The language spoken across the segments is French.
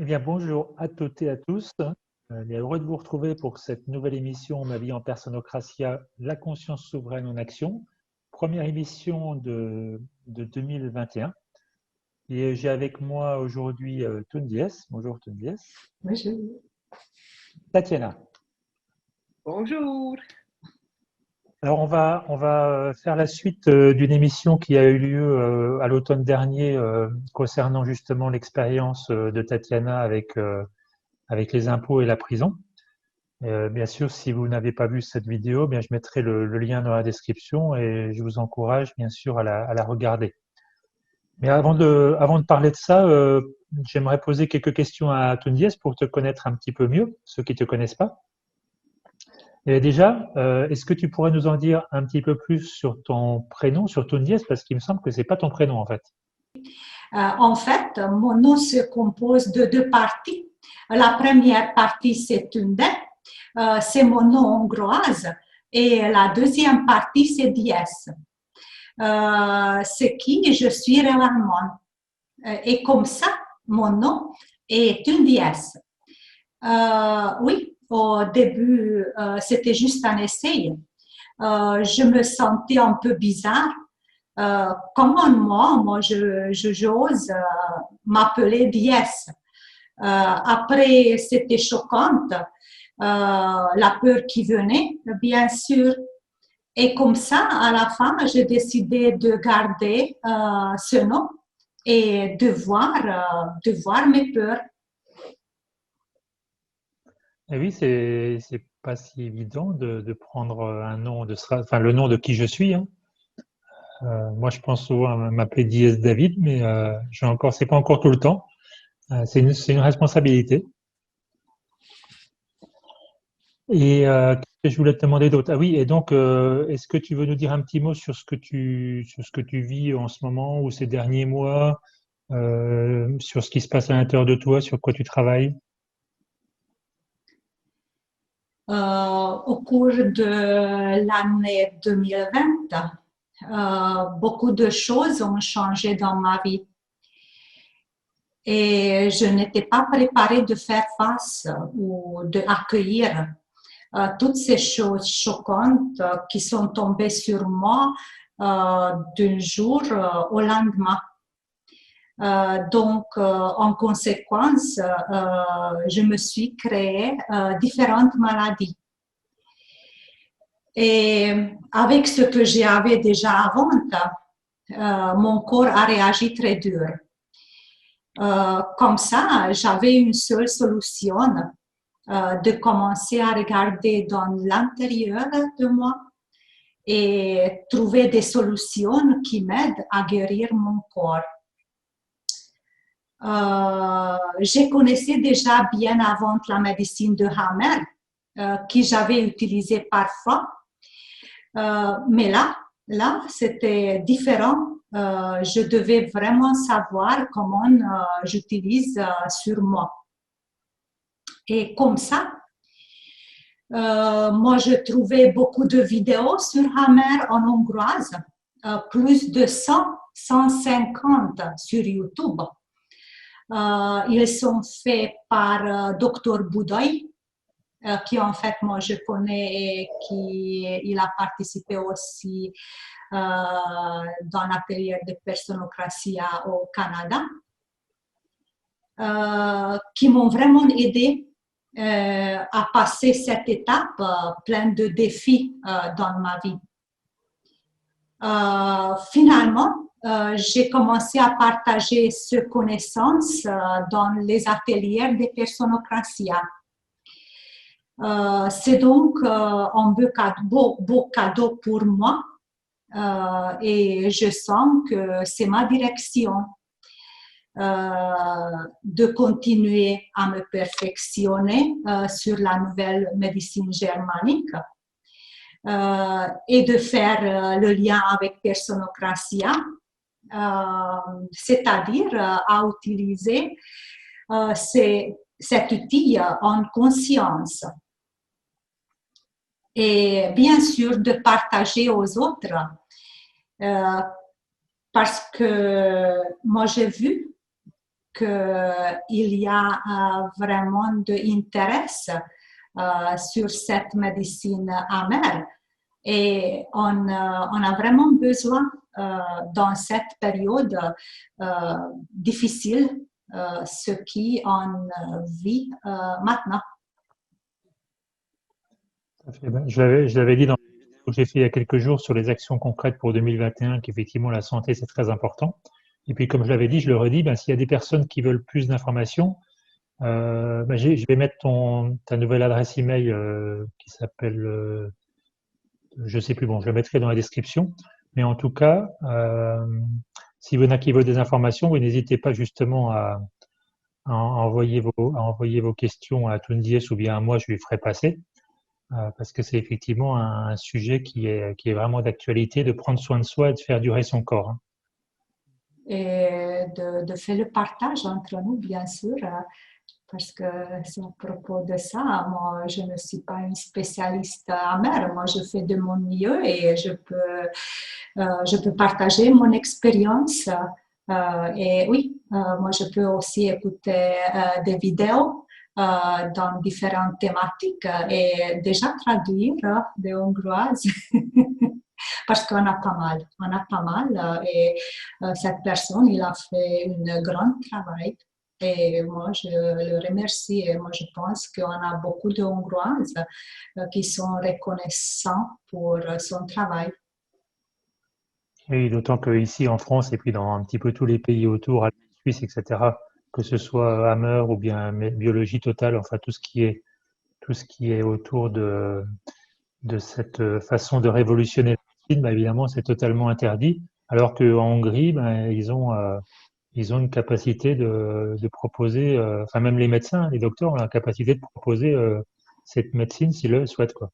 Eh bien, bonjour à toutes et à tous. Heureux de vous retrouver pour cette nouvelle émission Ma vie en Personocratia, la conscience souveraine en action. Première émission de 2021. Et j'ai avec moi aujourd'hui Tundies. Bonjour Tundies. Bonjour. Tatiana. Bonjour. Alors on va faire la suite d'une émission qui a eu lieu à l'automne dernier concernant justement l'expérience de Tatiana avec les impôts et la prison. Bien sûr, si vous n'avez pas vu cette vidéo, bien, je mettrai le lien dans la description et je vous encourage bien sûr à la regarder. Mais avant de parler de ça, j'aimerais poser quelques questions à Tundies pour te connaître un petit peu mieux, ceux qui ne te connaissent pas. Et déjà, est-ce que tu pourrais nous en dire un petit peu plus sur ton prénom, sur Tundies, parce qu'il me semble que ce n'est pas ton prénom en fait. En fait, mon nom se compose de deux parties. La première partie, c'est Tunde, c'est mon nom hongroise, et la deuxième partie, c'est Dies. C'est qui je suis réellement. Et comme ça, mon nom est Tundies. Oui, au début, c'était juste un essai. Je me sentais un peu bizarre. Comment moi j'ose m'appeler Dies. Après, c'était choquant, la peur qui venait, bien sûr. Et comme ça, à la fin, j'ai décidé de garder ce nom et de voir mes peurs. Et oui, c'est pas si évident de prendre un nom enfin le nom de qui je suis, hein. Moi, je pense souvent à m'appeler Dies David, mais c'est pas encore tout le temps. C'est une responsabilité. Et qu'est-ce que je voulais te demander d'autre? Ah oui, et donc, est-ce que tu veux nous dire un petit mot sur ce que tu vis en ce moment ou ces derniers mois, sur ce qui se passe à l'intérieur de toi, sur quoi tu travailles? Au cours de l'année 2020, beaucoup de choses ont changé dans ma vie. Et je n'étais pas préparée de faire face ou d'accueillir toutes ces choses choquantes qui sont tombées sur moi d'un jour au lendemain. Donc, en conséquence, je me suis créé différentes maladies. Et avec ce que j'avais déjà avant, mon corps a réagi très dur. Comme ça, j'avais une seule solution, de commencer à regarder dans l'intérieur de moi et trouver des solutions qui m'aident à guérir mon corps. Je connaissais déjà bien avant la médecine de Hammer, que j'avais utilisée parfois, mais là c'était différent. Je devais vraiment savoir comment j'utilise sur moi. Et comme ça, moi, je trouvais beaucoup de vidéos sur Hammer en hongroise, plus de 150 sur YouTube. Ils sont faits par Dr. Budai, qui en fait, moi, je connais et il a participé aussi dans l'atelier de Personocratia au Canada, qui m'ont vraiment aidé à passer cette étape pleine de défis dans ma vie. Finalement, j'ai commencé à partager ces connaissances dans les ateliers de Personocratia. C'est donc un beau cadeau pour moi et je sens que c'est ma direction. De continuer à me perfectionner sur la nouvelle médecine germanique et de faire le lien avec Personocratia, c'est-à-dire à utiliser cet outil en conscience. Et bien sûr de partager aux autres parce que moi j'ai vu qu'il y a vraiment de intérêt sur cette médecine amère. Et on a vraiment besoin dans cette période difficile, ce qu'on vit maintenant. Je l'avais dit dans la vidéo que j'ai fait il y a quelques jours sur les actions concrètes pour 2021, qu'effectivement la santé c'est très important. Et puis comme je l'avais dit, je le redis, s'il y a des personnes qui veulent plus d'informations, je vais mettre ta nouvelle adresse email qui s'appelle, je sais plus, bon, je la mettrai dans la description. Mais en tout cas, si vous en avez qui veulent des informations, vous n'hésitez pas justement à envoyer vos questions à Tundies ou bien à moi, je lui ferai passer. Parce que c'est effectivement un sujet qui est vraiment d'actualité, de prendre soin de soi et de faire durer son corps. Hein. Et de faire le partage entre nous, bien sûr, parce que c'est à propos de ça. Moi, je ne suis pas une spécialiste amère. Moi, je fais de mon mieux et je peux partager mon expérience. Et oui, moi, je peux aussi écouter des vidéos dans différentes thématiques et déjà traduire des hongroises. Parce qu'on a pas mal et cette personne, il a fait un grand travail et moi je le remercie et moi je pense qu'on a beaucoup de Hongroises qui sont reconnaissants pour son travail. Et d'autant qu'ici en France et puis dans un petit peu tous les pays autour, Suisse, etc., que ce soit Hammer ou bien biologie totale, enfin tout ce qui est autour de cette façon de révolutionner la médecine, évidemment, c'est totalement interdit. Alors qu'en Hongrie, ils ont une capacité de proposer, enfin même les médecins, les docteurs ont la capacité de proposer cette médecine s'ils le souhaitent, quoi.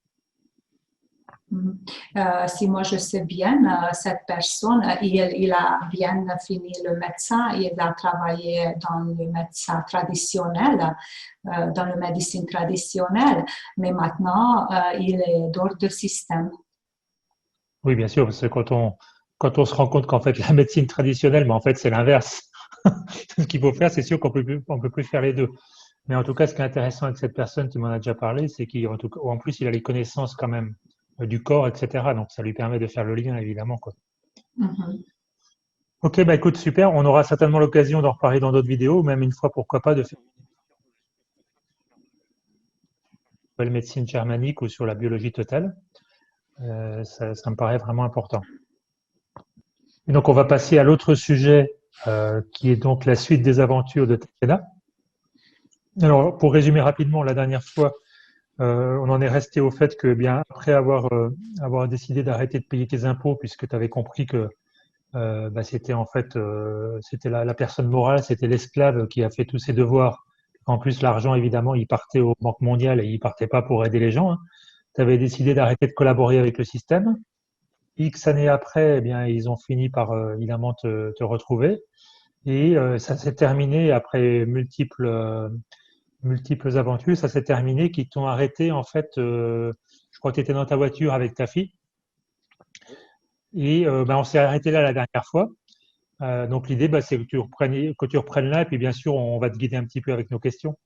Si moi je sais bien, cette personne, il a bien fini le médecin, il a travaillé dans le médecin traditionnel, dans la médecine traditionnelle, mais maintenant il est dans le système. Oui, bien sûr, parce que quand on se rend compte qu'en fait la médecine traditionnelle, mais en fait c'est l'inverse. Ce qu'il faut faire, c'est sûr qu'on peut plus faire les deux. Mais en tout cas, ce qui est intéressant avec cette personne, tu m'en as déjà parlé, c'est qu'en plus il a les connaissances quand même du corps, etc. Donc ça lui permet de faire le lien, évidemment, quoi. Mm-hmm. Ok, écoute, super. On aura certainement l'occasion d'en reparler dans d'autres vidéos, même une fois, pourquoi pas, de faire la médecine germanique ou sur la biologie totale. Ça me paraît vraiment important. Et donc, on va passer à l'autre sujet, qui est donc la suite des aventures de Tatiana. Alors, pour résumer rapidement, la dernière fois, on en est resté au fait que, bien, après avoir décidé d'arrêter de payer tes impôts, puisque tu avais compris que c'était en fait c'était la personne morale, c'était l'esclave qui a fait tous ses devoirs. En plus, l'argent, évidemment, il partait aux banques mondiales et il partait pas pour aider les gens. Hein. Tu avais décidé d'arrêter de collaborer avec le système. X années après, eh bien, ils ont fini par évidemment te retrouver. Et ça s'est terminé après multiples aventures. Ça s'est terminé qu'ils t'ont arrêté en fait. Je crois que tu étais dans ta voiture avec ta fille. Et on s'est arrêté là la dernière fois. Donc l'idée, c'est que tu reprennes là, et puis bien sûr, on va te guider un petit peu avec nos questions.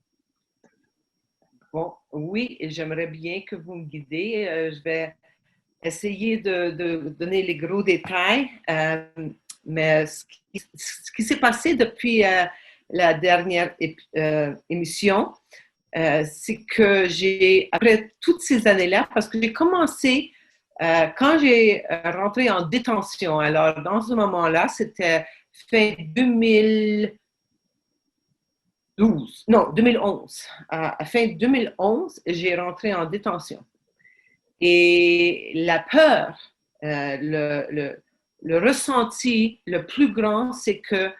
Bon, oui, j'aimerais bien que vous me guidez. Je vais essayer de donner les gros détails, mais ce qui s'est passé depuis la dernière émission, c'est que après toutes ces années-là, parce que j'ai commencé quand j'ai rentré en détention, alors dans ce moment-là, c'était fin 2011. À fin 2011, j'ai rentré en détention. Et la peur, le ressenti le plus grand, c'est que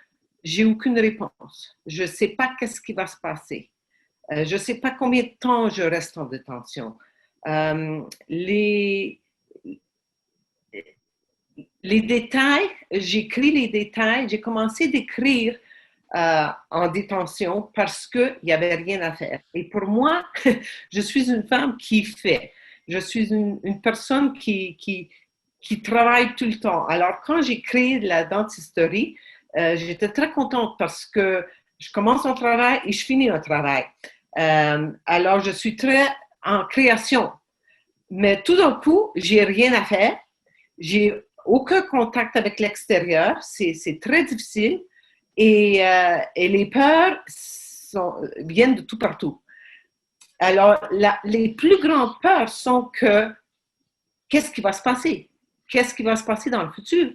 j'ai aucune réponse. Je ne sais pas qu'est-ce qui va se passer. Je ne sais pas combien de temps je reste en détention. Les détails, j'écris les détails, j'ai commencé d'écrire en détention parce qu'il n'y avait rien à faire. Et pour moi, je suis une femme qui fait. Je suis une personne qui travaille tout le temps. Alors, quand j'ai créé la dentisterie, j'étais très contente parce que Je commence un travail et je finis un travail. Alors, je suis très en création. Mais tout d'un coup, j'ai rien à faire. J'ai aucun contact avec l'extérieur. C'est très difficile. Et les peurs viennent de tout partout. Alors, les plus grandes peurs sont que qu'est-ce qui va se passer? Qu'est-ce qui va se passer dans le futur?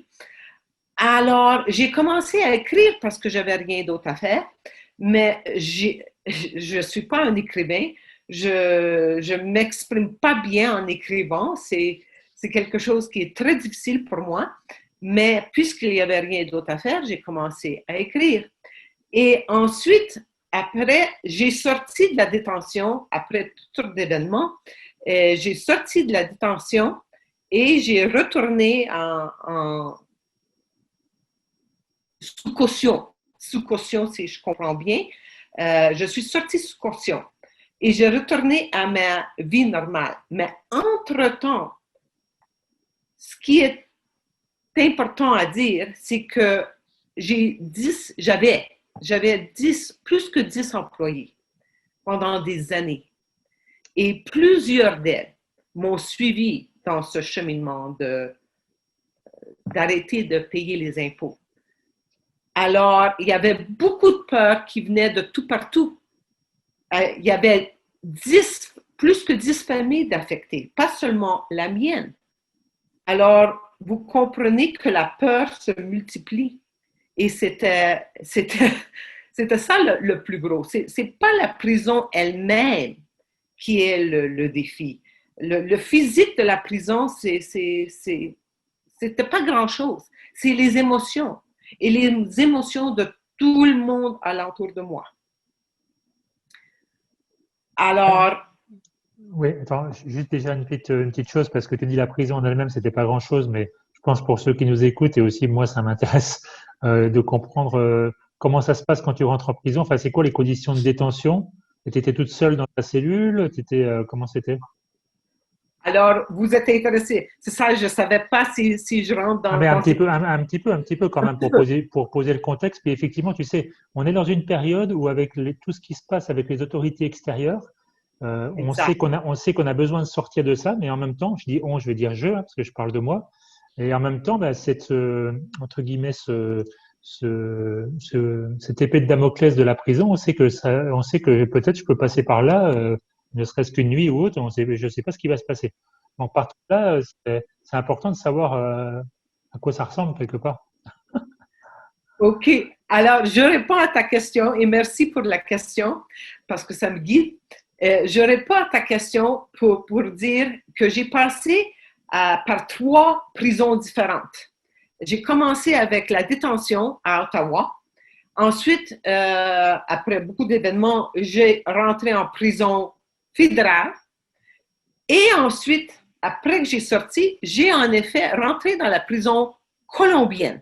Alors, j'ai commencé à écrire parce que j'avais rien d'autre à faire, mais je ne suis pas un écrivain. Je ne m'exprime pas bien en écrivant. C'est quelque chose qui est très difficile pour moi. Mais puisqu'il n'y avait rien d'autre à faire, j'ai commencé à écrire. Et ensuite, après, j'ai sorti de la détention, après toutes sortes d'événements, j'ai sorti de la détention et j'ai retourné en sous caution. Sous caution, si je comprends bien. Je suis sortie sous caution et j'ai retourné à ma vie normale. Mais entre-temps, ce qui est important à dire, c'est que j'avais plus que 10 employés pendant des années. Et plusieurs d'elles m'ont suivi dans ce cheminement d'arrêter de payer les impôts. Alors, il y avait beaucoup de peurs qui venaient de tout partout. Il y avait plus que 10 familles d'affectées, pas seulement la mienne. Alors, vous comprenez que la peur se multiplie. Et c'était ça le plus gros. C'est pas la prison elle-même qui est le défi. Le physique de la prison, c'était pas grand-chose. C'est les émotions. Et les émotions de tout le monde alentour de moi. Alors... Oui, attends, juste déjà une petite chose, parce que tu dis la prison en elle-même, c'était pas grand-chose, mais je pense pour ceux qui nous écoutent, et aussi moi, ça m'intéresse de comprendre comment ça se passe quand tu rentres en prison. Enfin, c'est quoi les conditions de détention? Tu étais toute seule dans ta cellule? Comment c'était? Alors, vous êtes intéressé. C'est ça, je ne savais pas si je rentre dans... Mais un petit peu quand même pour poser le contexte. Puis effectivement, tu sais, on est dans une période où avec tout ce qui se passe avec les autorités extérieures, on sait qu'on a besoin de sortir de ça, mais en même temps, je dis on, je vais dire je, hein, parce que je parle de moi. Et en même temps, bah, entre guillemets, cette épée de Damoclès de la prison, on sait que peut-être je peux passer par là, ne serait-ce qu'une nuit ou autre, je ne sais pas ce qui va se passer. Donc partout là, c'est important de savoir à quoi ça ressemble quelque part. OK. Alors, je réponds à ta question et merci pour la question parce que ça me guide. Je réponds à ta question pour dire que j'ai passé par 3 prisons différentes. J'ai commencé avec la détention à Ottawa. Ensuite, après beaucoup d'événements, j'ai rentré en prison fédérale. Et ensuite, après que j'ai sorti, j'ai en effet rentré dans la prison colombienne.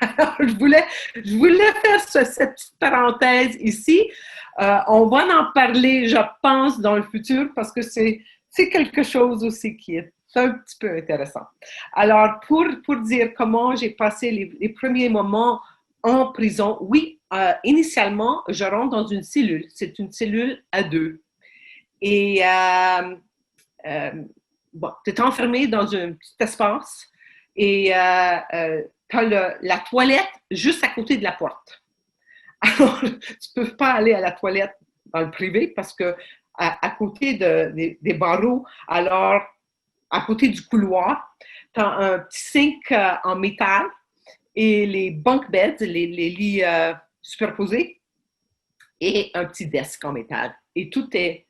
Alors, je voulais faire cette petite parenthèse ici. On va en parler, je pense, dans le futur parce que c'est quelque chose aussi qui est un petit peu intéressant. Alors, pour dire comment j'ai passé les premiers moments en prison, oui, initialement, je rentre dans une cellule. C'est une cellule à 2. Et bon, tu es enfermé dans un petit espace et tu as la toilette juste à côté de la porte. Alors, tu ne peux pas aller à la toilette dans le privé parce que à côté des barreaux, alors à côté du couloir, tu as un petit sink en métal et les bunk beds, les lits superposés et un petit desk en métal. Et tout est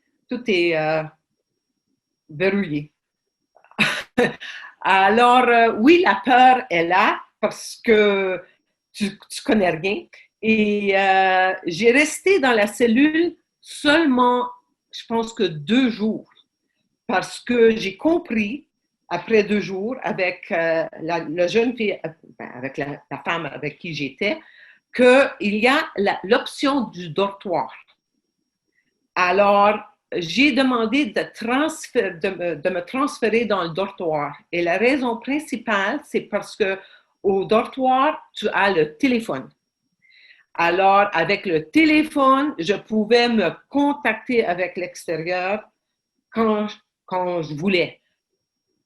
verrouillé. Alors, oui, la peur est là parce que tu connais rien. Et j'ai resté dans la cellule seulement, je pense que 2 jours, parce que j'ai compris, après 2 jours, avec la jeune fille, avec la femme avec qui j'étais, qu'il y a l'option du dortoir. Alors, j'ai demandé de me transférer dans le dortoir. Et la raison principale, c'est parce que au dortoir, tu as le téléphone. Alors, avec le téléphone, je pouvais me contacter avec l'extérieur quand, quand je voulais.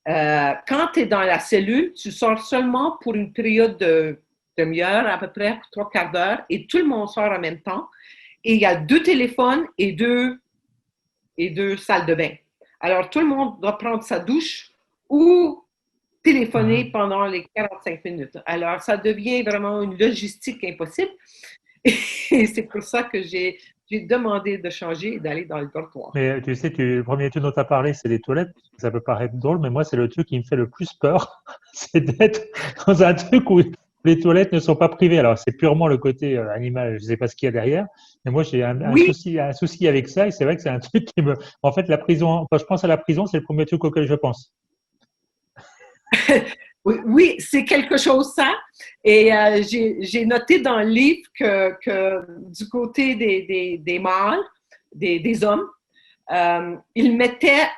Quand tu es dans la cellule, tu sors seulement pour une période de demi-heure, à peu près 3/4 d'heure, et tout le monde sort en même temps. Et il y a 2 téléphones et deux salles de bain. Alors, tout le monde doit prendre sa douche ou téléphoner pendant les 45 minutes. Alors, ça devient vraiment une logistique impossible. Et c'est pour ça que j'ai demandé de changer et d'aller dans le dortoir. Mais tu sais, le premier truc dont tu as parlé, c'est les toilettes. Ça peut paraître drôle, mais moi, c'est le truc qui me fait le plus peur. C'est d'être dans un truc où les toilettes ne sont pas privées. Alors, c'est purement le côté animal, je ne sais pas ce qu'il y a derrière. Mais moi, j'ai un Oui, souci avec ça. Et c'est vrai que c'est un truc qui me. En fait, la prison, quand je pense à la prison, c'est le premier truc auquel je pense. oui, c'est quelque chose ça. Et j'ai noté dans le livre que du côté des mâles, des hommes, ils mettaient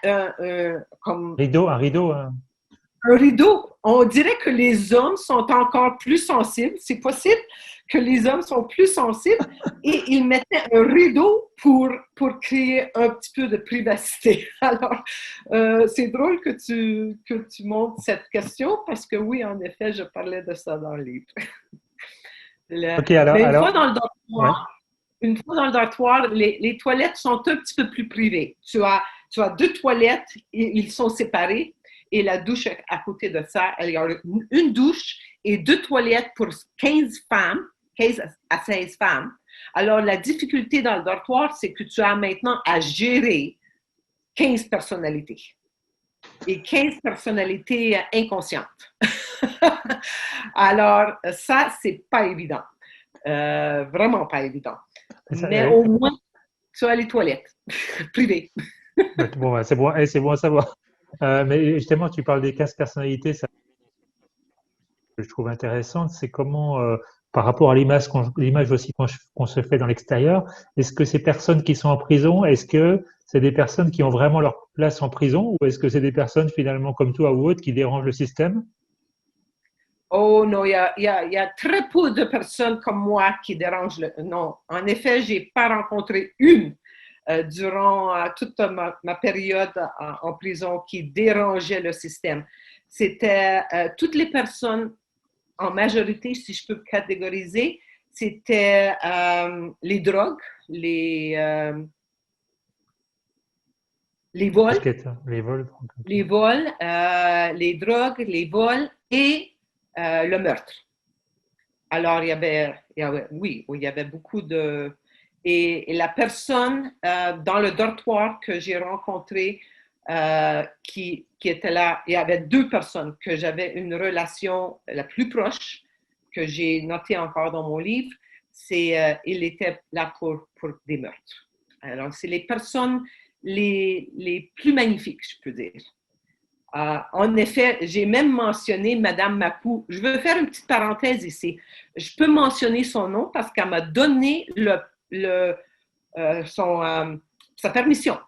comme Un rideau. un rideau. On dirait que les hommes sont encore plus sensibles. C'est possible que les hommes sont plus sensibles et ils mettaient un rideau pour créer un petit peu de privacité. Alors, c'est drôle que tu montes cette question parce que oui, en effet, je parlais de ça dans le livre. Ok, Mais une fois alors, dans le ouais. dortoir, les toilettes sont un petit peu plus privées. Tu as 2 toilettes, ils sont séparés, et la douche à côté de ça, il y a une douche et 2 toilettes pour 15 femmes, 15 à 16 femmes. Alors, la difficulté dans le dortoir, c'est que tu as maintenant à gérer 15 personnalités. Et 15 personnalités inconscientes. Alors, ça, c'est pas évident. Vraiment pas évident. Mais au moins, tu as les toilettes privées. Bon, c'est bon, c'est bon à savoir. Mais justement, tu parles des 15 personnalités, ça que je trouve intéressante, c'est comment, par rapport à l'image aussi qu'on se fait dans l'extérieur, est-ce que ces personnes qui sont en prison, est-ce que c'est des personnes qui ont vraiment leur place en prison ou est-ce que c'est des personnes finalement comme toi ou autres qui dérangent le système? Oh non, il y a très peu de personnes comme moi qui dérangent le... Non, en effet, j'ai pas rencontré une durant toute ma période en prison qui dérangeait le système. C'était toutes les personnes, en majorité, si je peux catégoriser, c'était les drogues, les vols, Les vols. les vols, les drogues, les vols et le meurtre. Alors, il y avait beaucoup de... Et la personne dans le dortoir que j'ai rencontré qui était là, il y avait 2 personnes que j'avais une relation la plus proche, que j'ai noté encore dans mon livre, il était là pour des meurtres. Alors, c'est les personnes les plus magnifiques, je peux dire. En effet, j'ai même mentionné Madame Makou. Je veux faire une petite parenthèse ici. Je peux mentionner son nom parce qu'elle m'a donné sa permission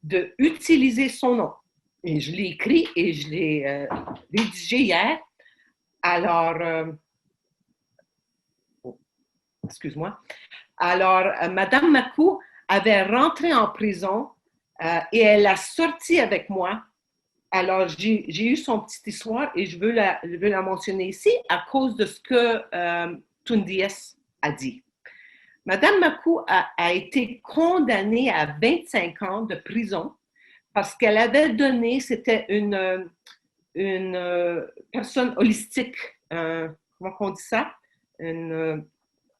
d'utiliser son nom. Et je l'ai écrit et je l'ai rédigé hier. Alors, excuse-moi. Alors, Madame Makou avait rentré en prison et elle a sorti avec moi. Alors, j'ai eu son petite histoire et je veux la mentionner ici à cause de ce que Tundies a dit. Madame Makou a été condamnée à 25 ans de prison parce qu'elle avait donné, c'était une personne holistique, comment on dit ça? Une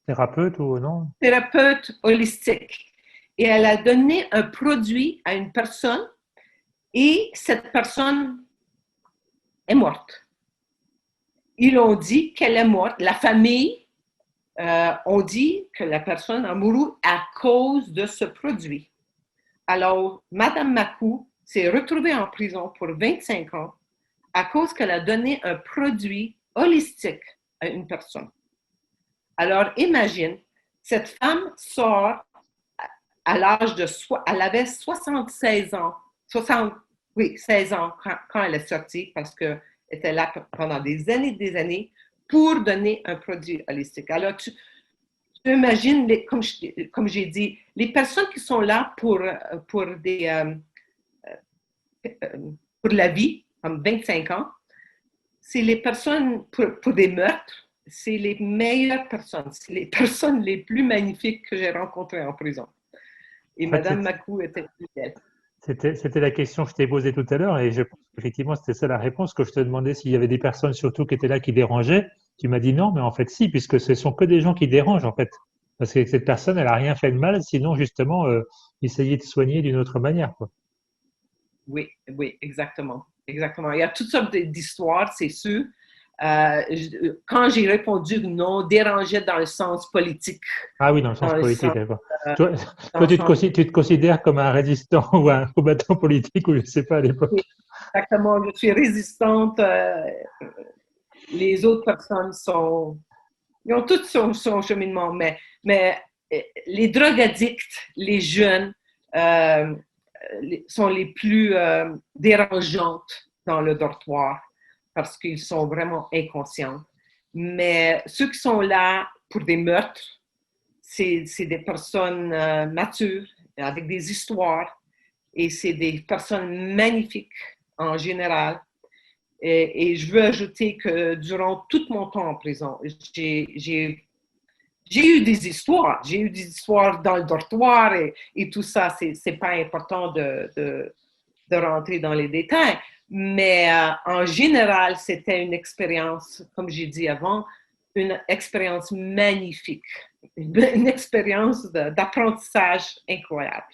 Thérapeute ou non? thérapeute holistique. Et elle a donné un produit à une personne et cette personne est morte. Ils ont dit qu'elle est morte. La famille ont dit que la personne a mouru à cause de ce produit. Alors, Madame Makou s'est retrouvée en prison pour 25 ans à cause qu'elle a donné un produit holistique à une personne. Alors, imagine, cette femme sort à l'âge de... Elle avait 76 ans, 16 ans quand elle est sortie parce qu'elle était là pendant des années pour donner un produit holistique. Alors, tu imagines, comme j'ai dit, les personnes qui sont là pour la vie, comme 25 ans, c'est les personnes pour des meurtres, c'est les meilleures personnes, c'est les personnes les plus magnifiques que j'ai rencontrées en prison. Et En fait, Madame Makou était plus belle. c'était la question que je t'ai posée tout à l'heure et je pense qu'effectivement c'était ça la réponse que je te demandais s'il y avait des personnes surtout qui étaient là qui dérangeaient. Tu m'as dit non, mais en fait si, puisque ce sont que des gens qui dérangent en fait. Parce que cette personne, elle a rien fait de mal, sinon justement essayer de soigner d'une autre manière, quoi. Oui, oui, exactement. Exactement. Il y a toutes sortes d'histoires, c'est sûr. Quand j'ai répondu non, dérangeait dans le sens politique. Ah oui, dans le sens Dans le politique, sens, d'accord. euh, Toi, dans toi le sens tu te considères comme un résistant ou un combattant politique ou je sais pas à l'époque. exactement, je suis résistante. Les autres personnes ils ont tout son cheminement, mais les drogues addicts, les jeunes, euh, sont les plus dérangeantes dans le dortoir parce qu'ils sont vraiment inconscients. Mais ceux qui sont là pour des meurtres, c'est des personnes matures, avec des histoires, et c'est des personnes magnifiques en général. Et je veux ajouter que durant tout mon temps en prison, j'ai eu des histoires. J'ai eu des histoires dans le dortoir et tout ça. C'est pas important de rentrer dans les détails. Mais en général, c'était une expérience, comme j'ai dit avant, une expérience magnifique, une expérience d'apprentissage incroyable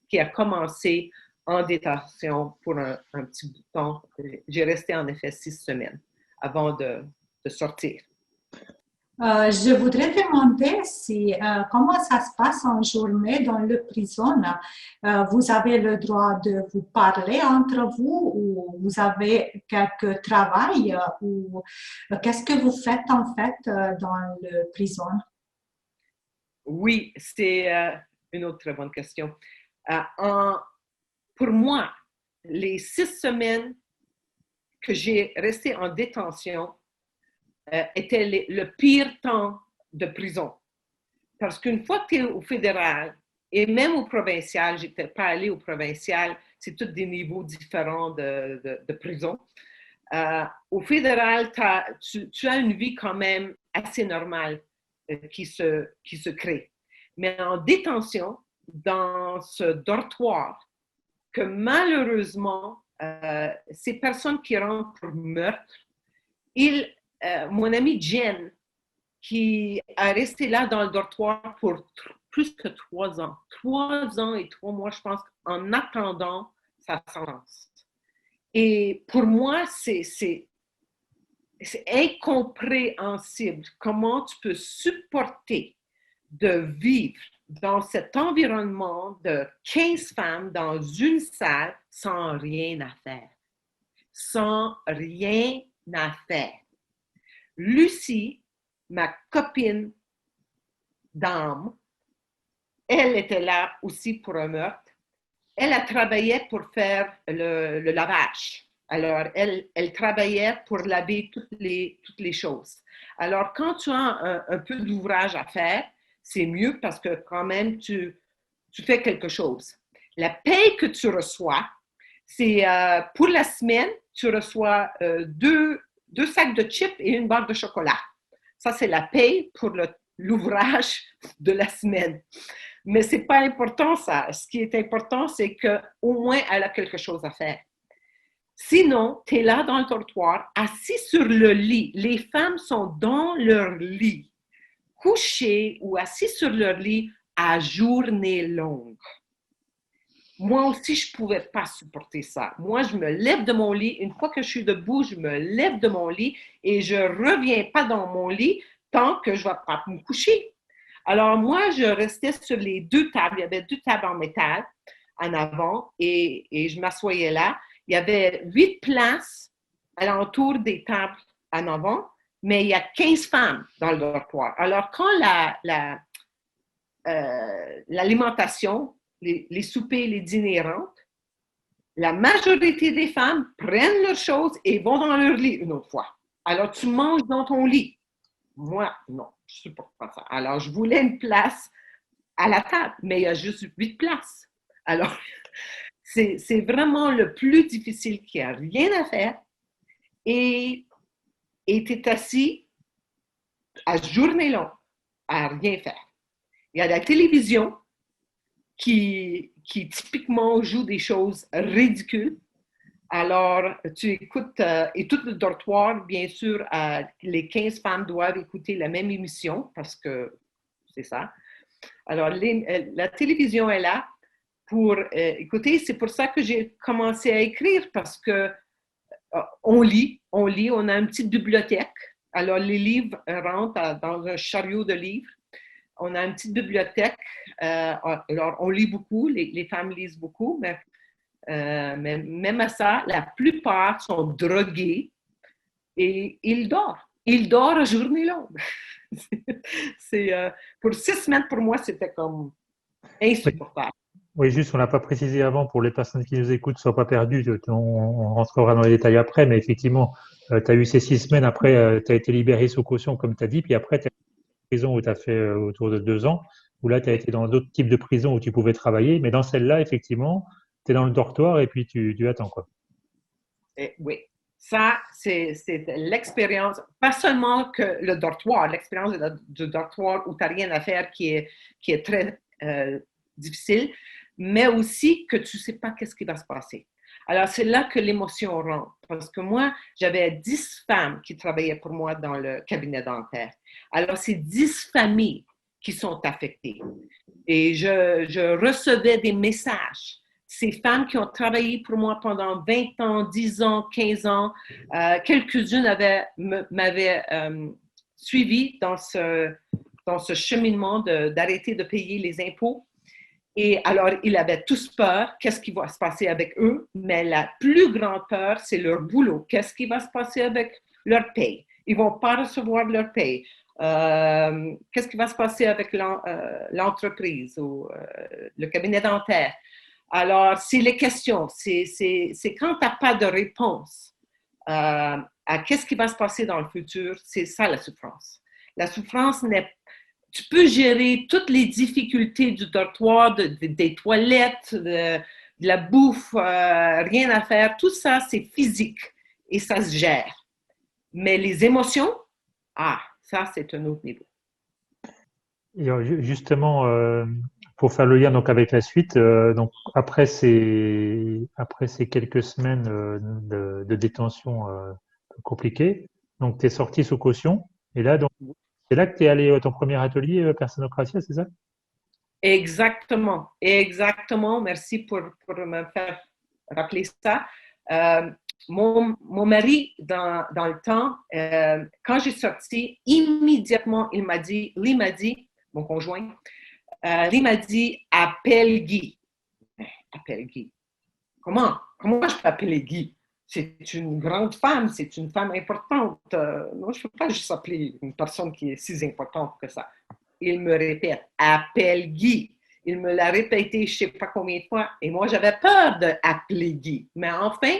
qui a commencé en détention pour un petit bout de temps. J'ai resté en effet 6 semaines avant de sortir. Je voudrais demander comment ça se passe en journée dans le prison. Vous avez le droit de vous parler entre vous ou vous avez quelque travail ou qu'est-ce que vous faites en fait dans le prison? Oui, c'est une autre très bonne question. Pour moi, les 6 semaines que j'ai resté en détention était le pire temps de prison. Parce qu'une fois que tu es au fédéral et même au provincial, je n'étais pas allée au provincial, c'est tous des niveaux différents de prison. Au fédéral, tu as une vie quand même assez normale qui se crée. Mais en détention, dans ce dortoir, que malheureusement, ces personnes qui rentrent pour meurtre, mon ami Jen, qui a resté là dans le dortoir pour plus que 3 ans. 3 ans et 3 mois, je pense, en attendant sa sentence. Et pour moi, c'est incompréhensible comment tu peux supporter de vivre dans cet environnement de 15 femmes dans une salle sans rien à faire. Sans rien à faire. Lucie, ma copine d'âme, elle était là aussi pour un meurtre. Elle a travaillé pour faire le lavage. Alors, elle travaillait pour laver toutes les choses. Alors, quand tu as un peu d'ouvrage à faire, c'est mieux parce que quand même, tu fais quelque chose. La paye que tu reçois, c'est pour la semaine, tu reçois 2 sacs de chips et une barre de chocolat. Ça, c'est la paye pour l'ouvrage de la semaine. Mais ce n'est pas important, ça. Ce qui est important, c'est qu'au moins, elle a quelque chose à faire. Sinon, tu es là dans le dortoir, assis sur le lit. Les femmes sont dans leur lit, couchées ou assis sur leur lit à journée longue. Moi aussi, je ne pouvais pas supporter ça. Moi, je me lève de mon lit. Une fois que je suis debout, je me lève de mon lit et je ne reviens pas dans mon lit tant que je ne vais pas me coucher. Alors, moi, je restais sur les 2 tables. Il y avait 2 tables en métal en avant et je m'assoyais là. Il y avait 8 places alentour des tables en avant, mais il y a 15 femmes dans le dortoir. Alors, quand l'alimentation, les soupers, les dîners rentrent, la majorité des femmes prennent leurs choses et vont dans leur lit une autre fois. Alors, tu manges dans ton lit. Moi, non, je ne supporte pas ça. Alors, je voulais une place à la table, mais il y a juste 8 places. Alors, c'est vraiment le plus difficile qui a rien à faire et tu es assis à journée longue à rien faire. Il y a la télévision qui typiquement joue des choses ridicules. Alors, tu écoutes, et tout le dortoir, bien sûr, les 15 femmes doivent écouter la même émission parce que c'est ça. Alors, la télévision est là pour écouter. C'est pour ça que j'ai commencé à écrire parce que on lit, on a une petite bibliothèque. Alors, les livres rentrent dans un chariot de livres. On a une petite bibliothèque. Alors, on lit beaucoup, les femmes lisent beaucoup, mais même à ça, la plupart sont drogués et ils dorment. Ils dorment à journée longue. Pour 6 semaines, pour moi, c'était comme insupportable. Oui, juste, on n'a pas précisé avant pour les personnes qui nous écoutent, ne soient pas perdues. On rentrera dans les détails après, mais effectivement, tu as eu ces 6 semaines. Après, tu as été libéré sous caution, comme tu as dit, puis après, tu as été en prison où tu as fait autour de 2 ans, où là, tu as été dans d'autres types de prisons où tu pouvais travailler. Mais dans celle-là, effectivement, tu es dans le dortoir et puis tu attends, quoi. Oui, ça, c'est l'expérience, pas seulement que le dortoir, l'expérience du dortoir où tu n'as rien à faire qui est très difficile, mais aussi que tu ne sais pas qu'est-ce qui va se passer. Alors, c'est là que l'émotion rentre, parce que moi, j'avais 10 femmes qui travaillaient pour moi dans le cabinet dentaire. Alors, c'est 10 familles qui sont affectées. Et je recevais des messages. Ces femmes qui ont travaillé pour moi pendant 20 ans, 10 ans, 15 ans, quelques-unes m'avaient suivi dans ce cheminement d'arrêter de payer les impôts. Et alors, ils avaient tous peur, qu'est-ce qui va se passer avec eux? Mais la plus grande peur, c'est leur boulot. Qu'est-ce qui va se passer avec leur paye? Ils ne vont pas recevoir leur paye. Qu'est-ce qui va se passer avec l'entreprise ou le cabinet dentaire? Alors, c'est les questions. C'est quand tu n'as pas de réponse à qu'est-ce qui va se passer dans le futur, c'est ça la souffrance. La souffrance n'est tu peux gérer toutes les difficultés du dortoir, des toilettes, de la bouffe, rien à faire. Tout ça, c'est physique et ça se gère. Mais les émotions, ça, c'est un autre niveau. Et justement, pour faire le lien donc avec la suite, donc après ces quelques semaines de détention compliquée, donc tu es sorti sous caution et là donc c'est là que tu es allé à ton premier atelier Personocratia, c'est ça? Exactement. Merci pour me faire rappeler ça. Mon mari, dans le temps, quand j'ai sorti, immédiatement, Lee m'a dit, mon conjoint, Lee m'a dit, appelle Guy. Appelle Guy. Comment je peux appeler Guy? C'est une grande femme, c'est une femme importante. Non, je ne peux pas juste appeler une personne qui est si importante que ça. Il me répète, appelle Guy. Il me l'a répété je ne sais pas combien de fois. Et moi, j'avais peur d'appeler Guy. Mais enfin,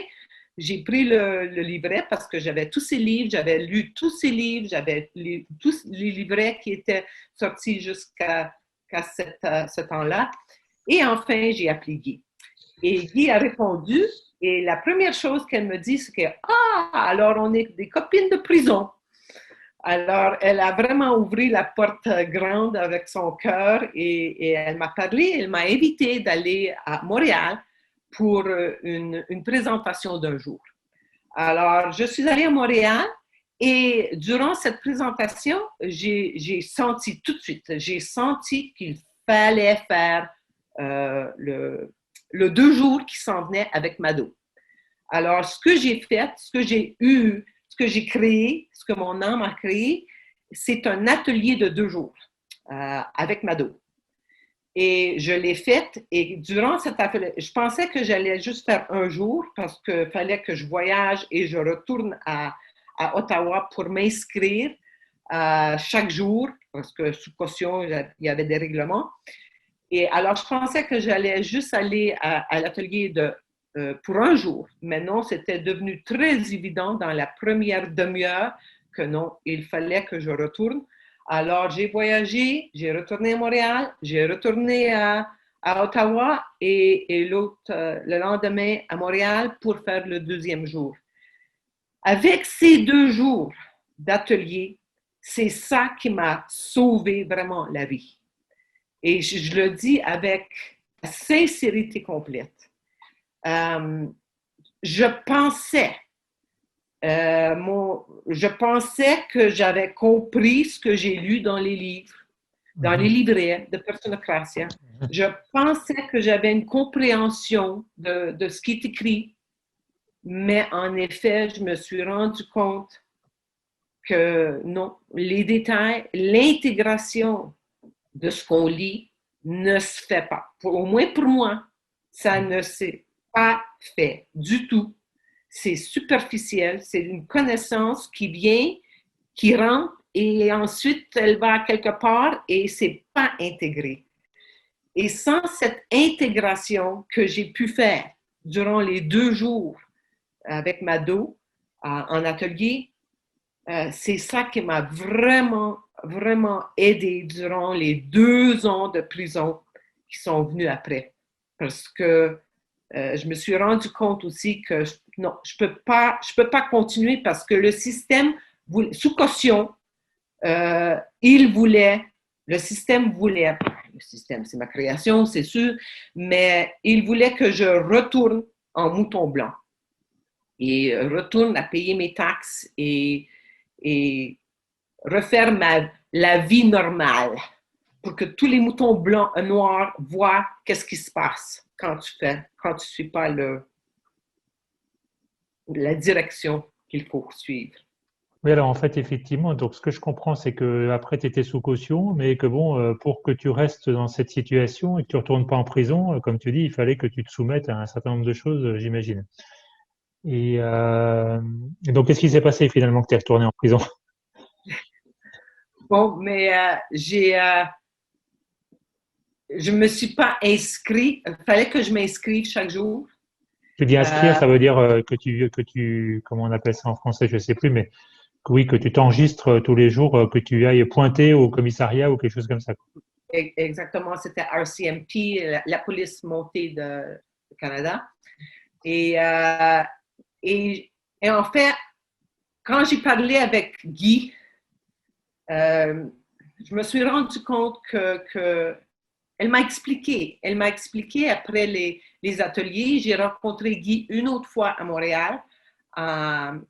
j'ai pris le livret parce que j'avais tous ces livres, j'avais lu tous ces livres, j'avais lu tous les livrets qui étaient sortis jusqu'à ce temps-là. Et enfin, j'ai appelé Guy. Et Guy a répondu. Et la première chose qu'elle me dit, c'est que « alors on est des copines de prison ». Alors, elle a vraiment ouvert la porte grande avec son cœur et elle m'a parlé, elle m'a invité d'aller à Montréal pour une présentation d'un jour. Alors, je suis allée à Montréal et durant cette présentation, j'ai senti tout de suite, qu'il fallait faire le 2 jours qui s'en venait avec Mado. Alors, ce que j'ai fait, ce que j'ai eu, ce que j'ai créé, ce que mon âme a créé, c'est un atelier de 2 jours avec Mado. Et je l'ai fait et durant cet atelier, je pensais que j'allais juste faire 1 jour parce qu'il fallait que je voyage et je retourne à Ottawa pour m'inscrire chaque jour parce que sous caution, il y avait des règlements. Et alors, je pensais que j'allais juste aller à l'atelier pour 1 jour. Mais non, c'était devenu très évident dans la première demi-heure que non, il fallait que je retourne. Alors, j'ai voyagé, j'ai retourné à Montréal, j'ai retourné à Ottawa et le lendemain à Montréal pour faire le deuxième jour. Avec ces 2 jours d'atelier, c'est ça qui m'a sauvé vraiment la vie. Et je le dis avec sincérité complète. Je pensais que j'avais compris ce que j'ai lu dans les livres, dans les livrets de Personocratia. Je pensais que j'avais une compréhension de ce qui est écrit, mais en effet, je me suis rendu compte que non, les détails, l'intégration de ce qu'on lit ne se fait pas. Au moins pour moi, ça ne s'est pas fait du tout. C'est superficiel, c'est une connaissance qui vient, qui rentre et ensuite elle va quelque part et c'est pas intégré. Et sans cette intégration que j'ai pu faire durant les 2 jours avec Mado en atelier, c'est ça qui m'a vraiment, vraiment aidé durant les 2 ans de prison qui sont venus après. Parce que je me suis rendu compte aussi que non, je peux pas continuer parce que le système, sous caution, le système, c'est ma création, c'est sûr, mais il voulait que je retourne en mouton blanc et retourne à payer mes taxes et refaire la vie normale pour que tous les moutons blancs et noirs voient qu'est-ce qui se passe quand tu suis pas la direction qu'il faut suivre. Oui, alors en fait, effectivement, donc ce que je comprends, c'est que après tu étais sous caution, mais que bon, pour que tu restes dans cette situation et que tu ne retournes pas en prison, comme tu dis, il fallait que tu te soumettes à un certain nombre de choses, j'imagine. Et donc, qu'est-ce qui s'est passé finalement que tu es retourné en prison? Bon, mais je me suis pas inscrit. Il fallait que je m'inscrive chaque jour. Tu dis inscrire, ça veut dire comment on appelle ça en français, je sais plus, mais oui, que tu t'enregistres tous les jours, que tu ailles pointer au commissariat ou quelque chose comme ça. Exactement, c'était RCMP, la police montée du Canada. Et en fait, quand j'ai parlé avec Guy, je me suis rendu compte que elle m'a expliqué après les ateliers. J'ai rencontré Guy une autre fois à Montréal en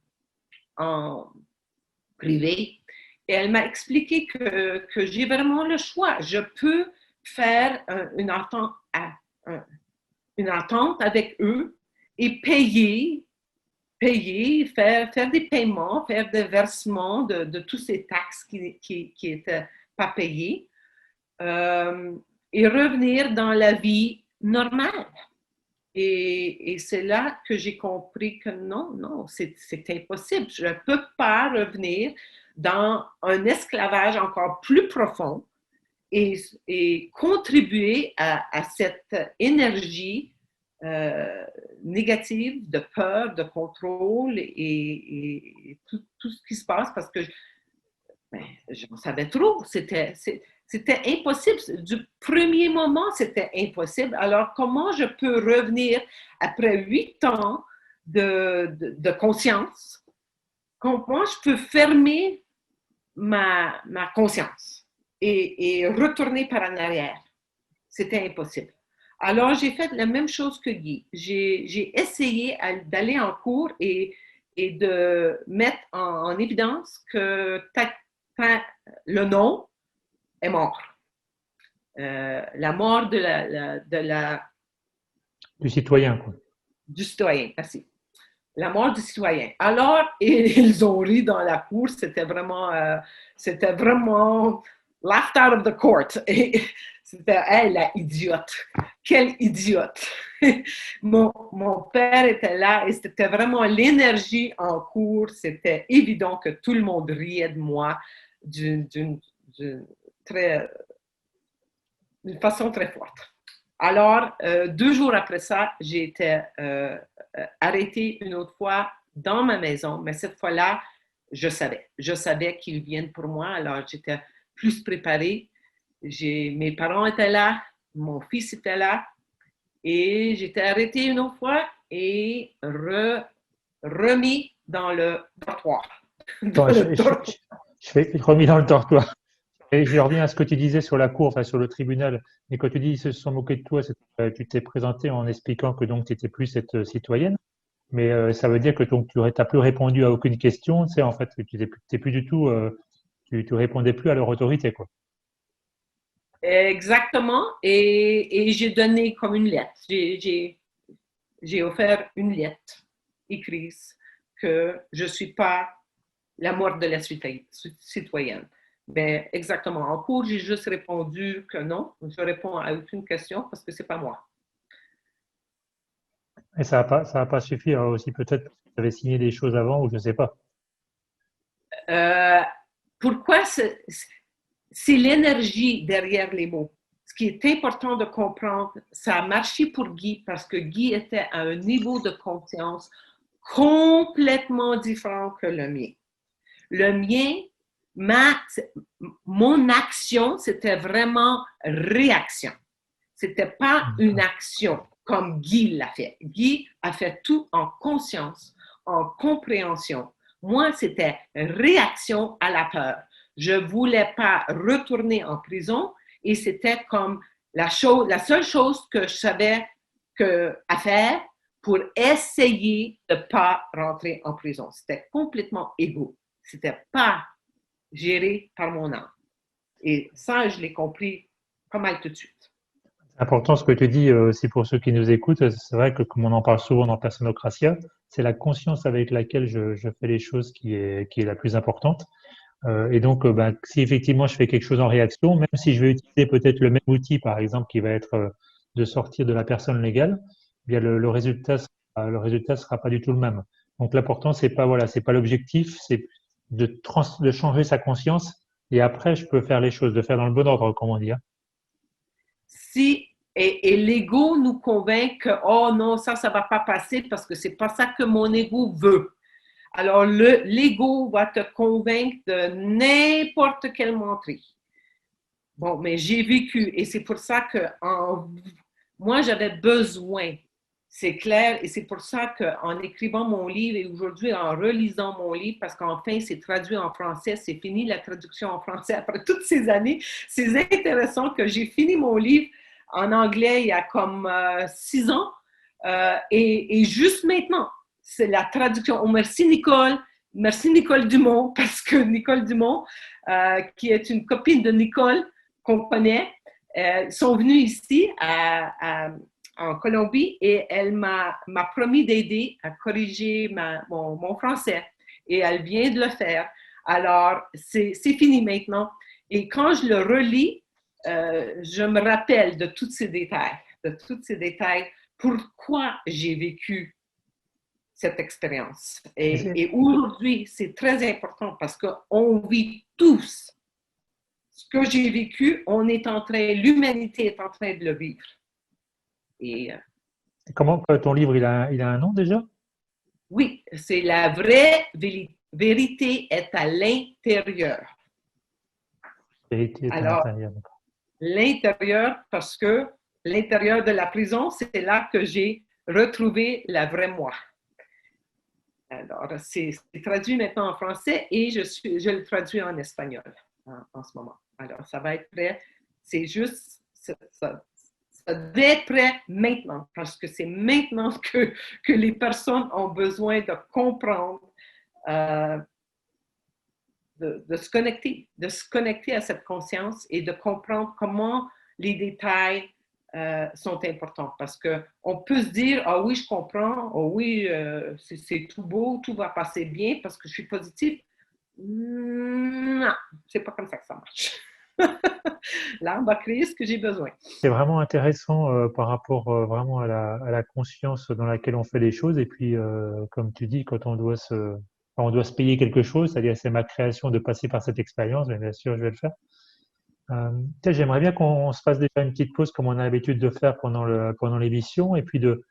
privé. Et elle m'a expliqué que j'ai vraiment le choix. Je peux faire une entente avec eux et payer, faire des paiements, faire des versements de tous ces taxes qui étaient pas payées et revenir dans la vie normale. Et c'est là que j'ai compris que non, c'est impossible. Je ne peux pas revenir dans un esclavage encore plus profond et contribuer à cette énergie négative de peur, de contrôle et tout ce qui se passe parce que j'en savais trop. C'était impossible. Du premier moment, c'était impossible. Alors, comment je peux revenir après 8 ans de conscience? Comment je peux fermer ma conscience et retourner par en arrière? C'était impossible. Alors, j'ai fait la même chose que Guy. J'ai essayé d'aller en cours et de mettre en évidence que le non est mort. La mort Du citoyen, quoi. Du citoyen, merci. La mort du citoyen. Alors, ils ont ri dans la cour, c'était vraiment laughed out of the court. Et c'était, hey, la idiote. Quelle idiote. Mon père était là et c'était vraiment l'énergie en cours. C'était évident que tout le monde riait de moi d'une façon très forte. Alors, 2 jours après ça, j'ai été arrêtée une autre fois dans ma maison, mais cette fois-là, Je savais qu'ils viennent pour moi, alors j'étais plus préparée. Mes parents étaient là, mon fils était là, et j'étais arrêtée une autre fois et remis dans le dortoir. Bon, je fais remis dans le dortoir. Et je reviens à ce que tu disais sur la cour, enfin sur le tribunal. Et quand tu dis qu'ils se sont moqués de toi, tu t'es présenté en expliquant que donc tu n'étais plus cette citoyenne. Mais ça veut dire que donc tu n'as plus répondu à aucune question. Tu sais, en fait, tu n'es plus du tout, tu répondais plus à leur autorité, quoi. Exactement. Et j'ai donné comme une lettre. J'ai offert une lettre écrite que je ne suis pas la morte de la citoyenne. Mais exactement. En cours, j'ai juste répondu que non. Je réponds à aucune question parce que ce n'est pas moi. Et ça va pas suffi aussi peut-être parce que tu avais signé des choses avant ou je ne sais pas. Pourquoi c'est l'énergie derrière les mots. Ce qui est important de comprendre, ça a marché pour Guy parce que Guy était à un niveau de conscience complètement différent que le mien. Le mien, mon action, c'était vraiment réaction. C'était pas une action comme Guy l'a fait. Guy a fait tout en conscience, en compréhension. Moi, c'était réaction à la peur. Je voulais pas retourner en prison et c'était comme la seule chose que je savais à faire pour essayer de pas rentrer en prison. C'était complètement égo. C'était pas géré par mon âme. Et ça, je l'ai compris pas mal tout de suite. C'est important ce que tu dis aussi pour ceux qui nous écoutent. C'est vrai que comme on en parle souvent dans Personocratia, c'est la conscience avec laquelle je fais les choses qui est la plus importante. Et donc, ben, si effectivement je fais quelque chose en réaction, même si je vais utiliser peut-être le même outil, par exemple, qui va être de sortir de la personne légale, eh bien le résultat sera pas du tout le même. Donc l'important c'est pas voilà, c'est pas l'objectif, c'est de changer sa conscience et après je peux faire les choses, de faire dans le bon ordre, comment dire. Et l'ego nous convainc que oh non, ça va pas passer parce que c'est pas ça que mon ego veut. Alors, l'ego va te convaincre de n'importe quelle menterie. Bon, mais j'ai vécu et c'est pour ça que moi, j'avais besoin, c'est clair, et c'est pour ça qu'en écrivant mon livre et aujourd'hui en relisant mon livre, parce qu'enfin, c'est traduit en français, c'est fini la traduction en français après toutes ces années, c'est intéressant que j'ai fini mon livre en anglais il y a comme 6 ans et juste maintenant, c'est la traduction. Oh, merci Nicole Dumont, parce que Nicole Dumont, qui est une copine de Nicole qu'on connaît, sont venus ici en Colombie et elle m'a promis d'aider à corriger mon français et elle vient de le faire. Alors, c'est fini maintenant. Et quand je le relis, je me rappelle de tous ces détails, pourquoi j'ai vécu cette expérience. Et aujourd'hui, c'est très important parce qu'on vit tous ce que j'ai vécu, l'humanité est en train de le vivre. Et comment ton livre il a un nom déjà? oui, c'est la vraie vérité est à l'intérieur. Vérité est à Alors, l'intérieur. l'intérieur, parce que l'intérieur de la prison, c'est là que j'ai retrouvé la vraie moi. Alors, c'est traduit maintenant en français et je le traduis en espagnol en ce moment. Alors, ça va être prêt. C'est juste, ça devait être prêt maintenant parce que c'est maintenant que les personnes ont besoin de comprendre, de se connecter à cette conscience et de comprendre comment les détails sont importants parce qu'on peut se dire « Ah oui, je comprends, oh oui, c'est tout beau, tout va passer bien parce que je suis positive. » Non, c'est pas comme ça que ça marche. Là, on va créer ce que j'ai besoin. C'est vraiment intéressant par rapport vraiment à la conscience dans laquelle on fait les choses. Et puis, comme tu dis, quand on doit se payer quelque chose, c'est-à-dire c'est ma création de passer par cette expérience, bien sûr, je vais le faire. J'aimerais bien qu'on se fasse déjà une petite pause comme on a l'habitude de faire pendant l'émission et puis de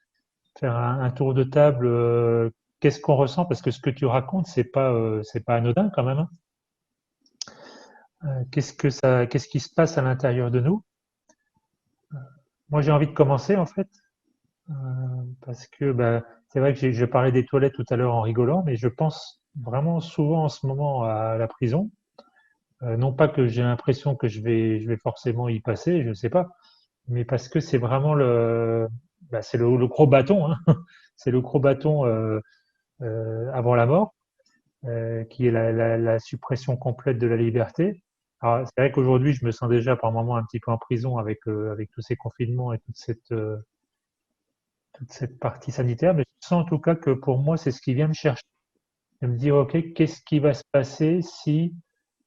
faire un tour de table qu'est-ce qu'on ressent? Parce que ce que tu racontes, c'est pas anodin quand même, hein. Qu'est-ce qui se passe à l'intérieur de nous? Moi, j'ai envie de commencer en fait, euh, parce que bah, c'est vrai que je parlais des toilettes tout à l'heure en rigolant, mais je pense vraiment souvent en ce moment à la prison. Non pas que j'ai l'impression que je vais forcément y passer, je ne sais pas, mais parce que c'est vraiment bah, c'est le gros bâton, hein. C'est le gros bâton avant la mort, qui est la suppression complète de la liberté. Alors, c'est vrai qu'aujourd'hui, je me sens déjà par moments un petit peu en prison avec tous ces confinements et toute cette partie sanitaire, mais je sens en tout cas que pour moi, c'est ce qui vient me chercher, de me dire, OK, qu'est-ce qui va se passer si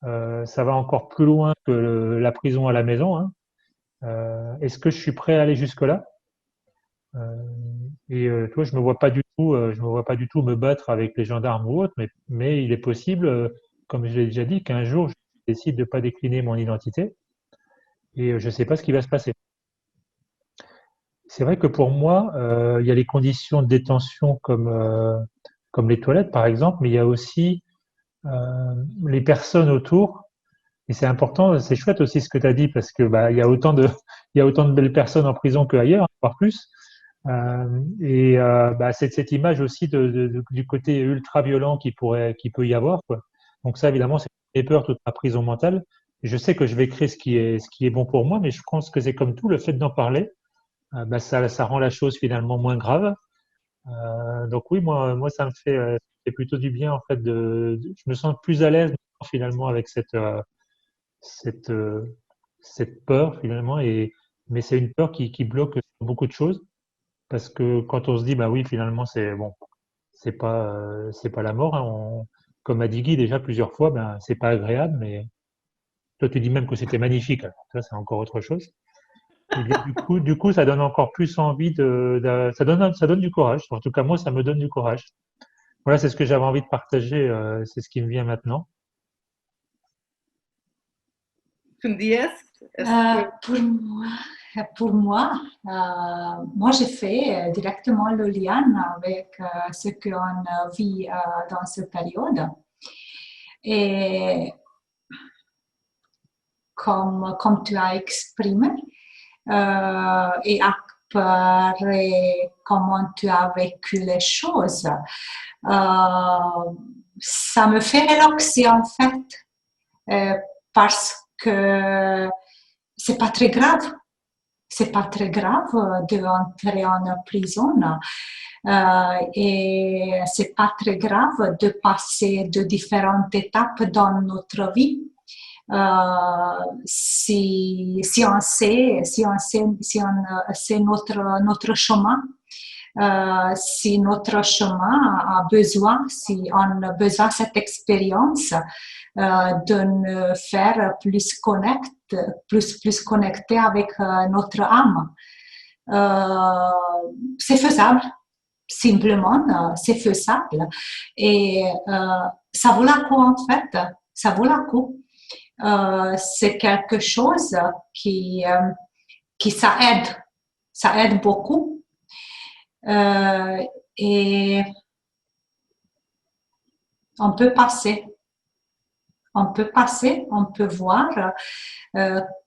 ça va encore plus loin que la prison à la maison, hein. Est-ce que je suis prêt à aller jusque-là? Toi, je me vois pas du tout me battre avec les gendarmes ou autres, mais il est possible, comme je l'ai déjà dit, qu'un jour, je décide de pas décliner mon identité et je ne sais pas ce qui va se passer. C'est vrai que pour moi, il y a les conditions de détention comme les toilettes, par exemple, mais il y a aussi les personnes autour. Et c'est important, c'est chouette aussi ce que tu as dit, parce que bah, il y a autant de belles personnes en prison qu'ailleurs, voire plus. Bah, c'est cette image aussi du côté ultra violent qui peut y avoir, quoi. Donc ça, évidemment, c'est mes peurs, toute ma prison mentale. Je sais que je vais créer ce qui est bon pour moi, mais je pense que c'est comme tout, le fait d'en parler, bah, ça rend la chose finalement moins grave. Donc oui, moi, ça me fait plutôt du bien en fait je me sens plus à l'aise finalement avec cette, cette peur finalement mais c'est une peur qui bloque sur beaucoup de choses parce que quand on se dit bah oui finalement c'est bon c'est pas la mort, hein, comme a dit Guy déjà plusieurs fois ben c'est pas agréable mais toi tu dis même que c'était magnifique alors ça c'est encore autre chose. Et bien, du coup ça donne encore plus envie ça donne du courage, en tout cas moi ça me donne du courage. Voilà, c'est ce que j'avais envie de partager, c'est ce qui me vient maintenant. Tu me dis, est-ce Euh, que pour moi, moi, j'ai fait directement le lien avec ce qu'on vit dans cette période. Et comme tu as exprimé, et après comment tu as vécu les choses, ça me fait relaxer en fait, parce que c'est pas très grave. C'est pas très grave d'entrer en prison, et c'est pas très grave de passer de différentes étapes dans notre vie. Si on sait, si on sait notre chemin, si notre chemin a besoin, si on a besoin de cette expérience, de nous faire plus connecter avec notre âme. C'est faisable, simplement, c'est faisable. Et ça vaut la coup en fait, ça vaut la coup. C'est quelque chose qui ça aide beaucoup. Et on peut passer. On peut voir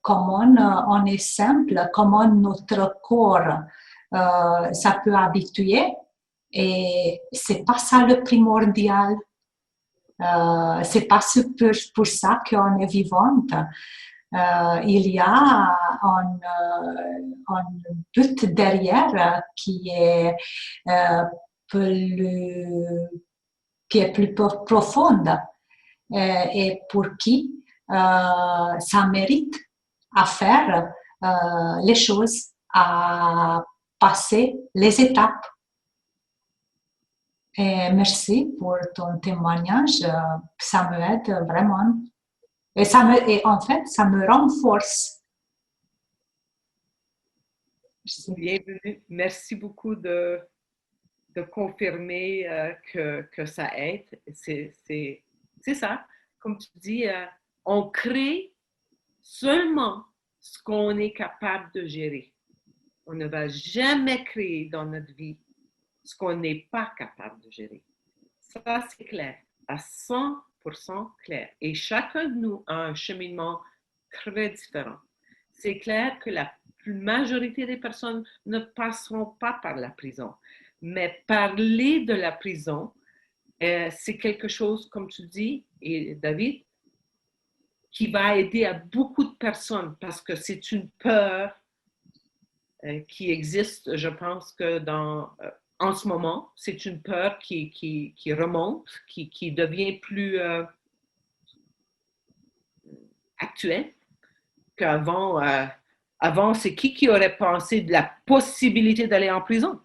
comment on est simple, comment notre corps ça peut habituer. Et c'est pas ça le primordial. C'est pas pour ça qu'on est vivante. Il y a un but derrière euh, plus, qui est plus profonde, et pour qui ça mérite à faire les choses, à passer les étapes. Et merci pour ton témoignage, ça me aide vraiment. Et en fait, ça me renforce. Merci. bienvenue. Merci beaucoup de confirmer que ça aide. C'est ça. Comme tu dis, on crée seulement ce qu'on est capable de gérer. On ne va jamais créer dans notre vie ce qu'on n'est pas capable de gérer. Ça, c'est clair, à 100% clair. Et chacun de nous a un cheminement très différent. C'est clair que la majorité des personnes ne passeront pas par la prison. Mais parler de la prison, c'est quelque chose, comme tu dis, et David, qui va aider à beaucoup de personnes parce que c'est une peur qui existe, je pense que en ce moment, c'est une peur qui remonte, qui devient plus actuelle qu'avant. Avant, c'est qui aurait pensé de la possibilité d'aller en prison?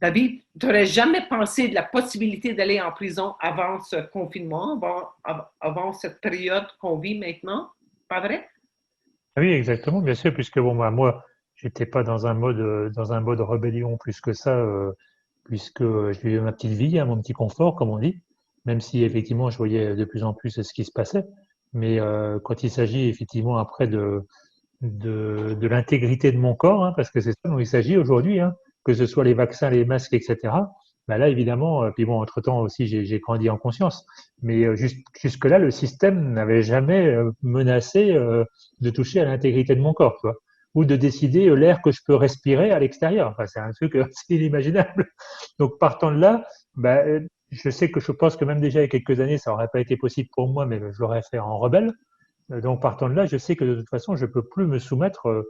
David, tu n'aurais jamais pensé de la possibilité d'aller en prison avant ce confinement, avant cette période qu'on vit maintenant, pas vrai? Oui, exactement, bien sûr, puisque bon, moi, j'étais pas dans un mode rébellion plus que ça, puisque je vivais ma petite vie, hein, mon petit confort, comme on dit, même si effectivement je voyais de plus en plus ce qui se passait. Mais quand il s'agit effectivement après de l'intégrité de mon corps, hein, parce que c'est ça dont il s'agit aujourd'hui, hein, que ce soit les vaccins, les masques, etc. Bah là, évidemment, puis bon, entre-temps aussi, j'ai grandi en conscience. Mais jusque-là, le système n'avait jamais menacé de toucher à l'intégrité de mon corps, tu vois, ou de décider l'air que je peux respirer à l'extérieur. Enfin, c'est un truc c'est inimaginable. Donc, partant de là, bah, je sais que je pense que même déjà il y a quelques années, ça n'aurait pas été possible pour moi, mais je l'aurais fait en rebelle. Donc, partant de là, je sais que de toute façon, je peux plus me soumettre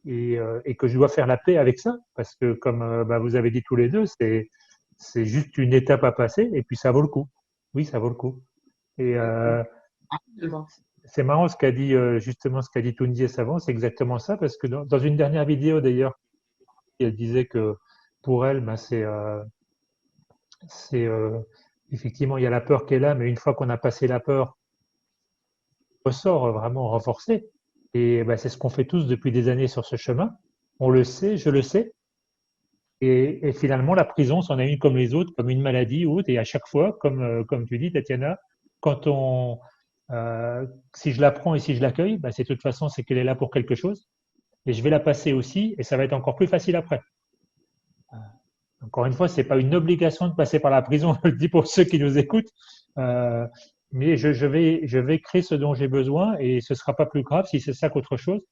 et que je dois faire la paix avec ça, parce que comme bah, vous avez dit tous les deux, c'est juste une étape à passer et puis ça vaut le coup. Oui, ça vaut le coup. Et Absolument. c'est marrant ce qu'a dit justement ce qu'a dit Tundia Savant, c'est exactement ça, parce que dans une dernière vidéo d'ailleurs, elle disait que pour elle, ben, c'est effectivement il y a la peur qui est là, mais une fois qu'on a passé la peur, on ressort vraiment renforcé. Et ben, c'est ce qu'on fait tous depuis des années sur ce chemin. On le sait, je le sais. Et finalement, la prison, c'en est une comme les autres, comme une maladie ou autre. Et à chaque fois, comme tu dis, Tatiana, quand si je la prends et si je l'accueille, bah, c'est de toute façon, c'est qu'elle est là pour quelque chose. Et je vais la passer aussi, et ça va être encore plus facile après. Encore une fois, c'est pas une obligation de passer par la prison, je le dis pour ceux qui nous écoutent. Euh, mais je vais créer ce dont j'ai besoin, et ce sera pas plus grave si c'est ça qu'autre chose.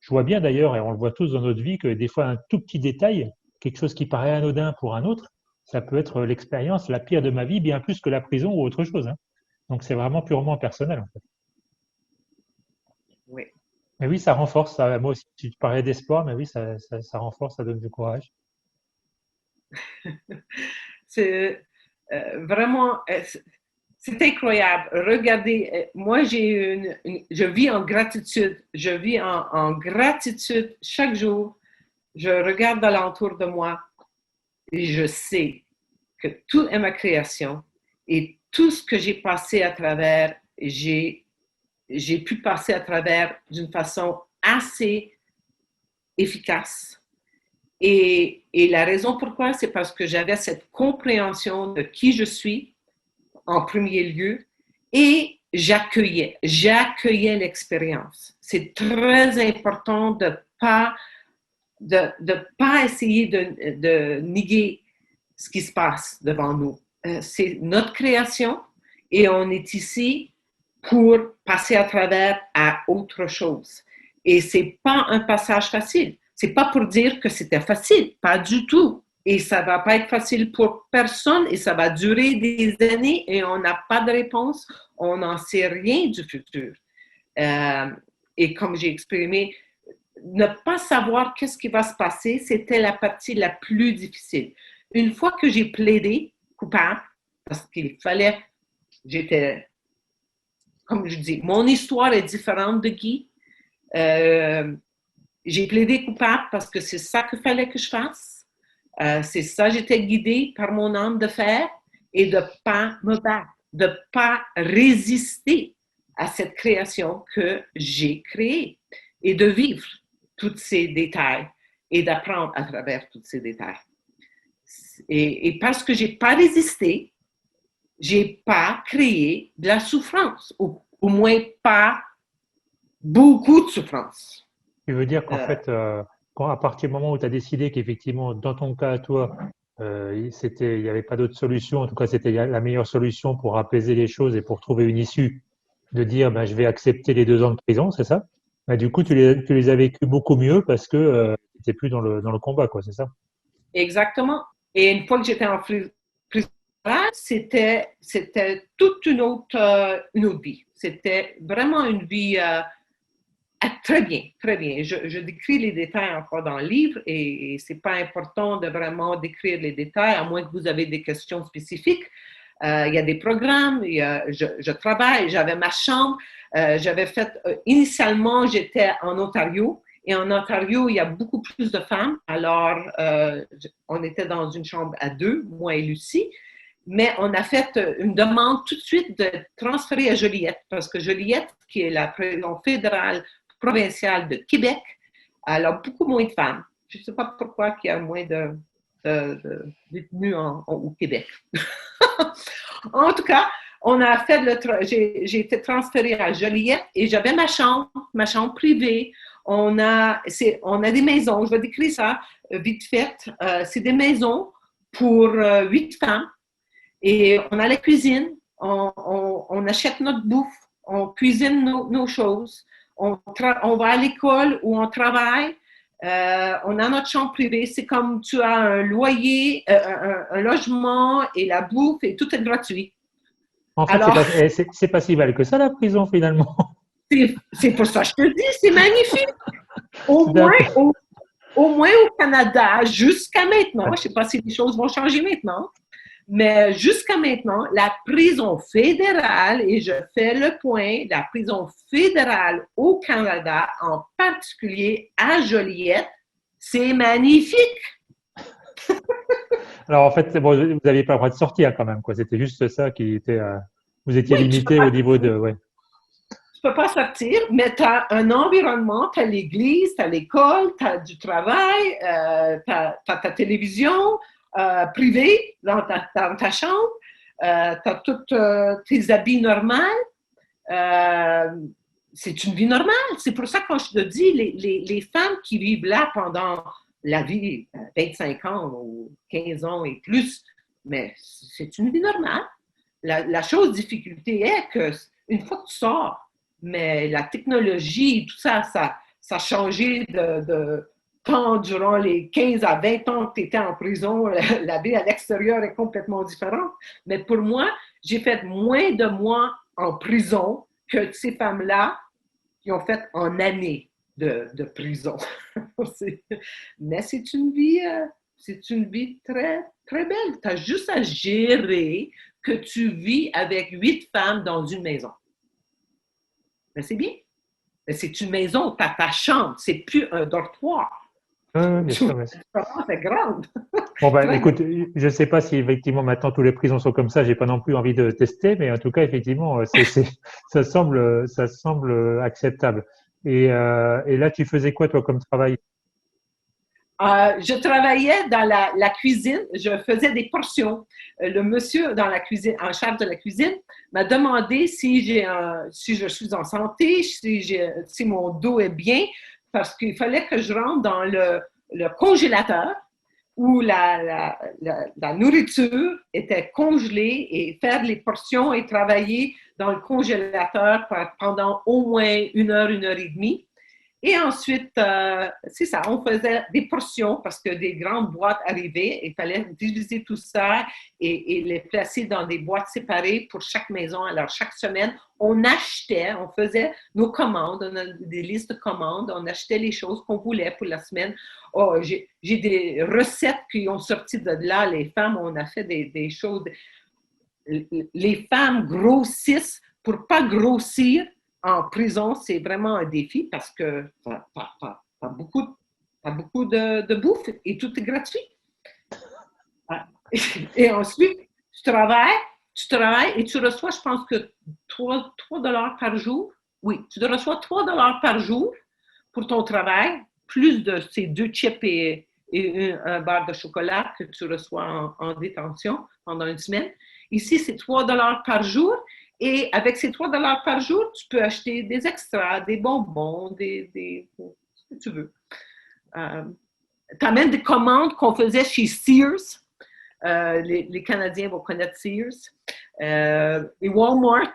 Je vois bien d'ailleurs, et on le voit tous dans notre vie, que des fois un tout petit détail, quelque chose qui paraît anodin pour un autre, ça peut être l'expérience la pire de ma vie, bien plus que la prison ou autre chose, hein. Donc c'est vraiment purement personnel en fait. Oui. Mais oui, ça renforce, ça. Moi aussi, tu parlais d'espoir, mais oui, ça renforce, ça donne du courage. C'est vraiment, c'est incroyable. Regardez, moi, je vis en gratitude. Je vis en gratitude chaque jour. Je regarde alentour de moi et je sais que tout est ma création et tout ce que j'ai passé à travers, j'ai pu passer à travers d'une façon assez efficace. Et la raison pourquoi, c'est parce que j'avais cette compréhension de qui je suis en premier lieu et j'accueillais l'expérience. C'est très important de pas essayer de néguer ce qui se passe devant nous. C'est notre création et on est ici pour passer à travers à autre chose. Et c'est pas un passage facile. C'est pas pour dire que c'était facile, pas du tout. Et ça va pas être facile pour personne et ça va durer des années et on n'a pas de réponse, on n'en sait rien du futur. Et comme j'ai exprimé, ne pas savoir qu'est-ce qui va se passer, c'était la partie la plus difficile. Une fois que j'ai plaidé coupable, parce qu'il fallait, j'étais, comme je dis, mon histoire est différente de Guy. J'ai plaidé coupable parce que c'est ça qu'il fallait que je fasse. C'est ça, j'étais guidée par mon âme de faire et de ne pas me battre, de ne pas résister à cette création que j'ai créée et de vivre tous ces détails et d'apprendre à travers tous ces détails. Et parce que je n'ai pas résisté, je n'ai pas créé de la souffrance, ou au moins pas beaucoup de souffrance. Tu veux dire qu'en fait, à partir du moment où tu as décidé qu'effectivement, dans ton cas à toi, il n'y avait pas d'autre solution. En tout cas, c'était la meilleure solution pour apaiser les choses et pour trouver une issue, de dire ben, je vais accepter les 2 ans de prison, c'est ça? Ben, du coup, tu les as vécus beaucoup mieux parce que tu n'étais plus dans le combat, quoi, c'est ça? Exactement. Et une fois que j'étais en prison, c'était toute une autre vie. C'était vraiment une vie très bien, très bien. Je décris les détails encore dans le livre et c'est pas important de vraiment décrire les détails, à moins que vous avez des questions spécifiques. Il y a des programmes, je travaille, j'avais ma chambre, j'avais fait, initialement, j'étais en Ontario, et en Ontario, il y a beaucoup plus de femmes, alors on était dans une chambre à 2, moi et Lucie, mais on a fait une demande tout de suite de transférer à Joliette, parce que Joliette, qui est la prison fédérale provinciale de Québec, elle a beaucoup moins de femmes. Je ne sais pas pourquoi il y a moins de détenus au Québec. En tout cas, on a fait j'ai été transférée à Joliette et j'avais ma chambre privée. On a des maisons, je vais décrire ça vite fait. C'est des maisons pour 8 femmes et on a la cuisine, on achète notre bouffe, on cuisine nos choses, on va à l'école où on travaille. On a notre chambre privée, c'est comme tu as un loyer, un logement et la bouffe et tout est gratuit. En fait, Alors, c'est pas si mal que ça, la prison, finalement. c'est pour ça que je te dis, c'est magnifique. Au D'accord. moins au Canada, jusqu'à maintenant, je ne sais pas si les choses vont changer maintenant, mais jusqu'à maintenant, la prison fédérale, et je fais le point, la prison fédérale au Canada, en particulier à Joliette, c'est magnifique. Alors, en fait, bon, vous n'aviez pas le droit de sortir quand même, quoi. C'était juste ça qui était. Vous étiez Oui, limité au niveau de. Ouais. tu peux pas sortir, mais tu as un environnement, tu as l'église, tu as l'école, tu as du travail, tu as ta télévision privée dans ta chambre, tu as tous tes habits normaux. C'est une vie normale. C'est pour ça que quand je te dis, les femmes qui vivent là pendant la vie, 25 ans ou 15 ans et plus, mais c'est une vie normale. La chose difficulté est que une fois que tu sors, mais la technologie, tout ça, ça a changé de temps durant les 15 à 20 ans que tu étais en prison. La vie à l'extérieur est complètement différente. Mais pour moi, j'ai fait moins de mois en prison que ces femmes-là qui ont fait en années de prison. Mais c'est une vie très, très belle. Tu as juste à gérer que tu vis avec 8 femmes dans une maison. Mais c'est bien. Mais c'est une maison, tu as ta chambre, c'est plus un dortoir. Oui, bien sûr. C'est grande. Bon, ben, écoute, je ne sais pas si effectivement maintenant tous les prisons sont comme ça. J'ai pas non plus envie de tester, mais en tout cas, effectivement, ça semble acceptable. Et là, tu faisais quoi toi comme travail? Je travaillais dans la cuisine, je faisais des portions. Le monsieur dans la cuisine, en charge de la cuisine, m'a demandé si je suis en santé, si mon dos est bien, parce qu'il fallait que je rentre dans le congélateur où la nourriture était congelée et faire les portions et travailler dans le congélateur pendant au moins 1 heure et demie. Et ensuite, c'est ça, on faisait des portions parce que des grandes boîtes arrivaient. Il fallait diviser tout ça et les placer dans des boîtes séparées pour chaque maison. Alors, chaque semaine, on achetait, on faisait nos commandes, on a des listes de commandes, on achetait les choses qu'on voulait pour la semaine. Oh, j'ai des recettes qui ont sorti de là. Les femmes, on a fait des choses. Les femmes grossissent pour pas grossir en prison, c'est vraiment un défi parce que tu as beaucoup de bouffe et tout est gratuit. Et ensuite, tu travailles et tu reçois, je pense que 3 $ par jour. Oui, tu reçois 3 $ par jour pour ton travail, plus de ces 2 chips et un bar de chocolat que tu reçois en détention pendant une semaine. Ici, c'est 3 $ par jour. Et avec ces 3 $ par jour, tu peux acheter des extras, des bonbons, ce que tu veux. Tu as même des commandes qu'on faisait chez Sears. Les Canadiens vont connaître Sears. Et Walmart.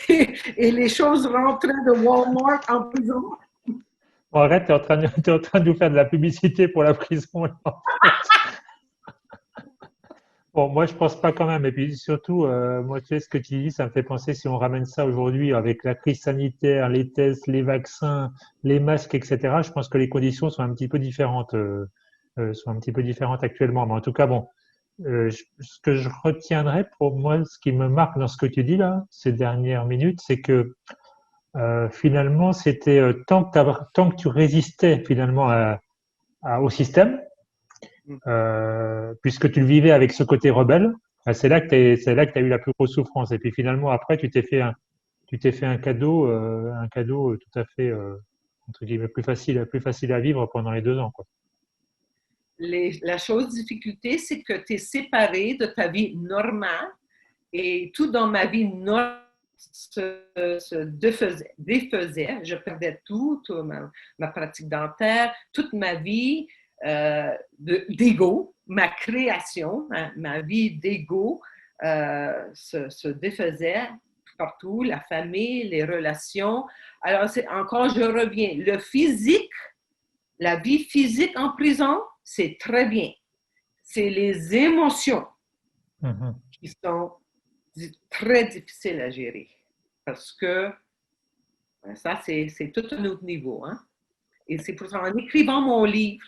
Et les choses rentraient de Walmart en prison. Bon, arrête, tu es en train de nous faire de la publicité pour la prison. Là, en fait. Bon, moi, je pense pas quand même. Et puis surtout, moi, tu sais, ce que tu dis, ça me fait penser, si on ramène ça aujourd'hui avec la crise sanitaire, les tests, les vaccins, les masques, etc., je pense que les conditions sont un petit peu différentes, actuellement. Mais en tout cas, bon, ce que je retiendrai pour moi, ce qui me marque dans ce que tu dis là, ces dernières minutes, c'est que finalement, c'était tant que tu résistais finalement au système, puisque tu le vivais avec ce côté rebelle, c'est là que tu as eu la plus grosse souffrance. Et puis finalement, après, tu t'es fait un cadeau tout à fait entre guillemets plus facile à vivre pendant les 2 ans, quoi. La chose difficulté, c'est que tu es séparé de ta vie normale et tout dans ma vie normale se défaisait. Je perdais tout ma pratique dentaire, toute ma vie d'ego, ma création, ma vie d'ego se défaisait partout, la famille, les relations. Alors, encore, je reviens. Le physique, la vie physique en prison, c'est très bien. C'est les émotions qui sont très difficiles à gérer. Parce que ça, c'est tout un autre niveau. Hein? Et c'est pour ça, en écrivant mon livre,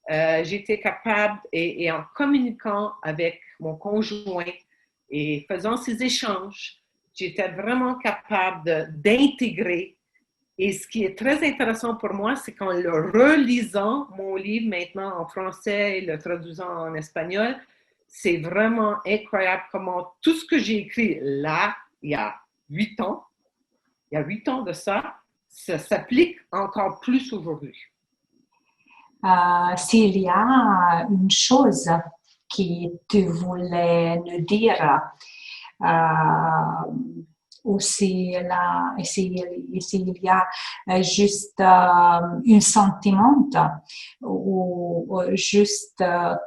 j'étais capable, et en communiquant avec mon conjoint et faisant ces échanges, j'étais vraiment capable d'intégrer. Et ce qui est très intéressant pour moi, c'est qu'en le relisant, mon livre maintenant en français et le traduisant en espagnol, c'est vraiment incroyable comment tout ce que j'ai écrit là, il y a 8 ans, de ça s'applique encore plus aujourd'hui. S'il y a une chose que tu voulais nous dire, ou s'il y a juste un sentiment ou juste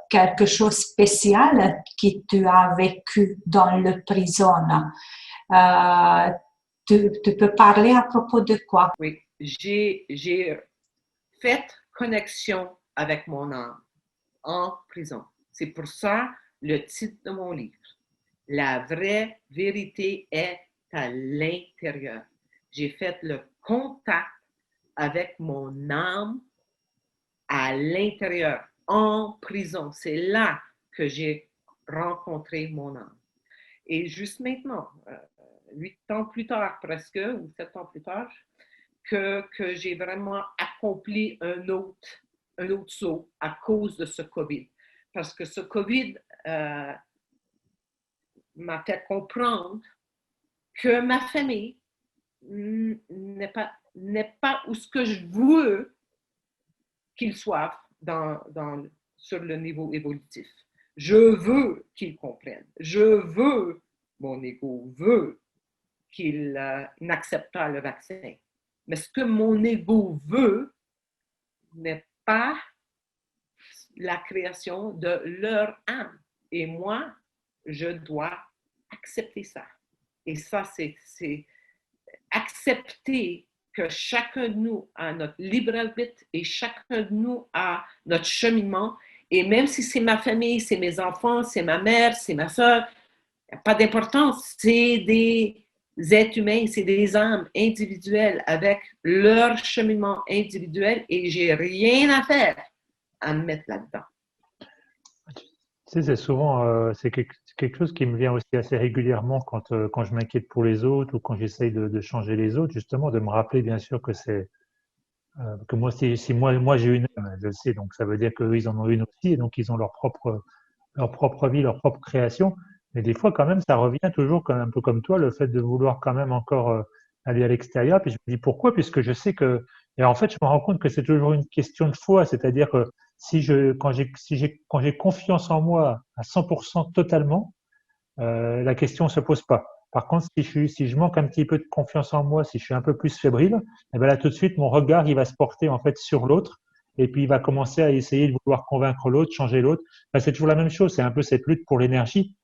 quelque chose de spécial que tu as vécu dans la prison, tu peux parler à propos de quoi? Oui, j'ai fait connexion avec mon âme en prison. C'est pour ça le titre de mon livre. La vraie vérité est à l'intérieur. J'ai fait le contact avec mon âme à l'intérieur, en prison. C'est là que j'ai rencontré mon âme. Et juste maintenant, 8 ans plus tard presque, ou 7 ans plus tard, que j'ai vraiment accompli un autre saut à cause de ce COVID. Parce que ce COVID m'a fait comprendre que ma famille n'est pas où ce que je veux qu'ils soient sur le niveau évolutif. Je veux qu'ils comprennent. Mon ego veut qu'ils n'acceptent pas le vaccin. Mais ce que mon ego veut n'est pas la création de leur âme. Et moi, je dois accepter ça. Et ça, c'est accepter que chacun de nous a notre libre arbitre et chacun de nous a notre cheminement. Et même si c'est ma famille, c'est mes enfants, c'est ma mère, c'est ma soeur, il n'y a pas d'importance. C'est des êtres humains, c'est des âmes individuelles avec leur cheminement individuel et j'ai rien à faire à me mettre là-dedans. Tu sais, c'est souvent c'est quelque chose qui me vient aussi assez régulièrement quand je m'inquiète pour les autres ou quand j'essaye de changer les autres, justement, de me rappeler bien sûr que que moi, si moi j'ai une âme, je le sais, donc ça veut dire qu'eux, ils en ont une aussi, et donc ils ont leur propre vie, leur propre création. Mais des fois, quand même, ça revient toujours un peu comme toi, le fait de vouloir quand même encore aller à l'extérieur. Puis je me dis pourquoi? Puisque je sais que, et en fait, je me rends compte que c'est toujours une question de foi, c'est-à-dire que quand j'ai confiance en moi à 100% totalement, la question ne se pose pas. Par contre, si je manque un petit peu de confiance en moi, si je suis un peu plus fébrile, eh ben là, tout de suite, mon regard, il va se porter en fait sur l'autre. et puis il va commencer à essayer de vouloir convaincre l'autre, changer l'autre. Enfin, c'est toujours la même chose, c'est un peu cette lutte pour l'énergie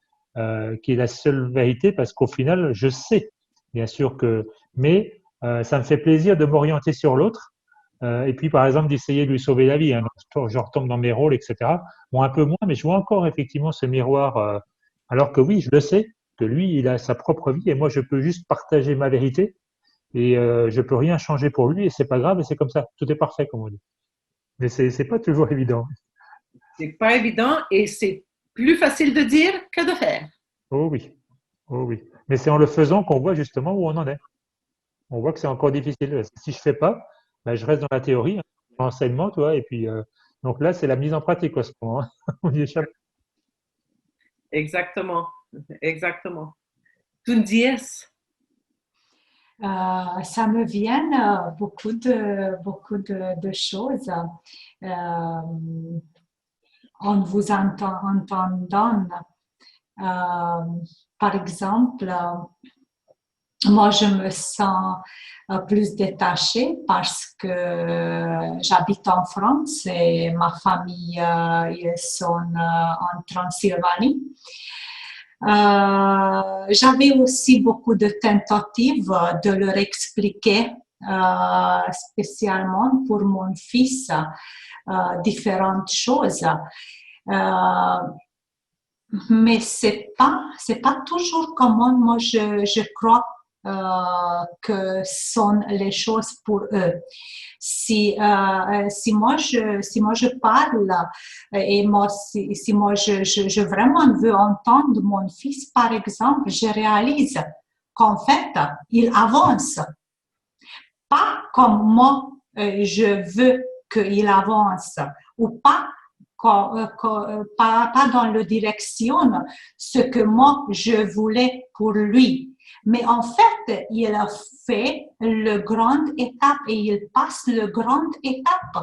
qui est la seule vérité, parce qu'au final, je sais, bien sûr que, mais ça me fait plaisir de m'orienter sur l'autre, et puis par exemple d'essayer de lui sauver la vie. Hein. Donc, je retombe dans mes rôles, etc. Bon, un peu moins, mais je vois encore effectivement ce miroir, alors que oui, je le sais, que lui, il a sa propre vie, et moi, je peux juste partager ma vérité, et je peux rien changer pour lui, et c'est pas grave, et c'est comme ça, tout est parfait, comme on dit. Mais c'est pas toujours évident. C'est pas évident et c'est plus facile de dire que de faire. Oh oui, oh oui. Mais c'est en le faisant qu'on voit justement où on en est. On voit que c'est encore difficile. Si je fais pas, ben, je reste dans la théorie, hein, dans l'enseignement, tu vois, et puis donc là, c'est la mise en pratique en ce moment. Hein. On y échappe. Exactement, exactement. Tu me dis, Ça me vient beaucoup de choses en vous entendant. Par exemple, moi, je me sens plus détachée parce que j'habite en France et ma famille, ils sont en Transylvanie. J'avais aussi beaucoup de tentatives de leur expliquer, spécialement pour mon fils, différentes choses. Mais c'est pas toujours comment moi je crois que sont les choses pour eux. Si moi je parle et moi si moi je vraiment veux entendre mon fils par exemple, je réalise qu'en fait il avance pas comme moi je veux qu'il avance ou pas pas dans la direction ce que moi je voulais pour lui. Mais en fait, il a fait le grande étape et il passe le grande étape.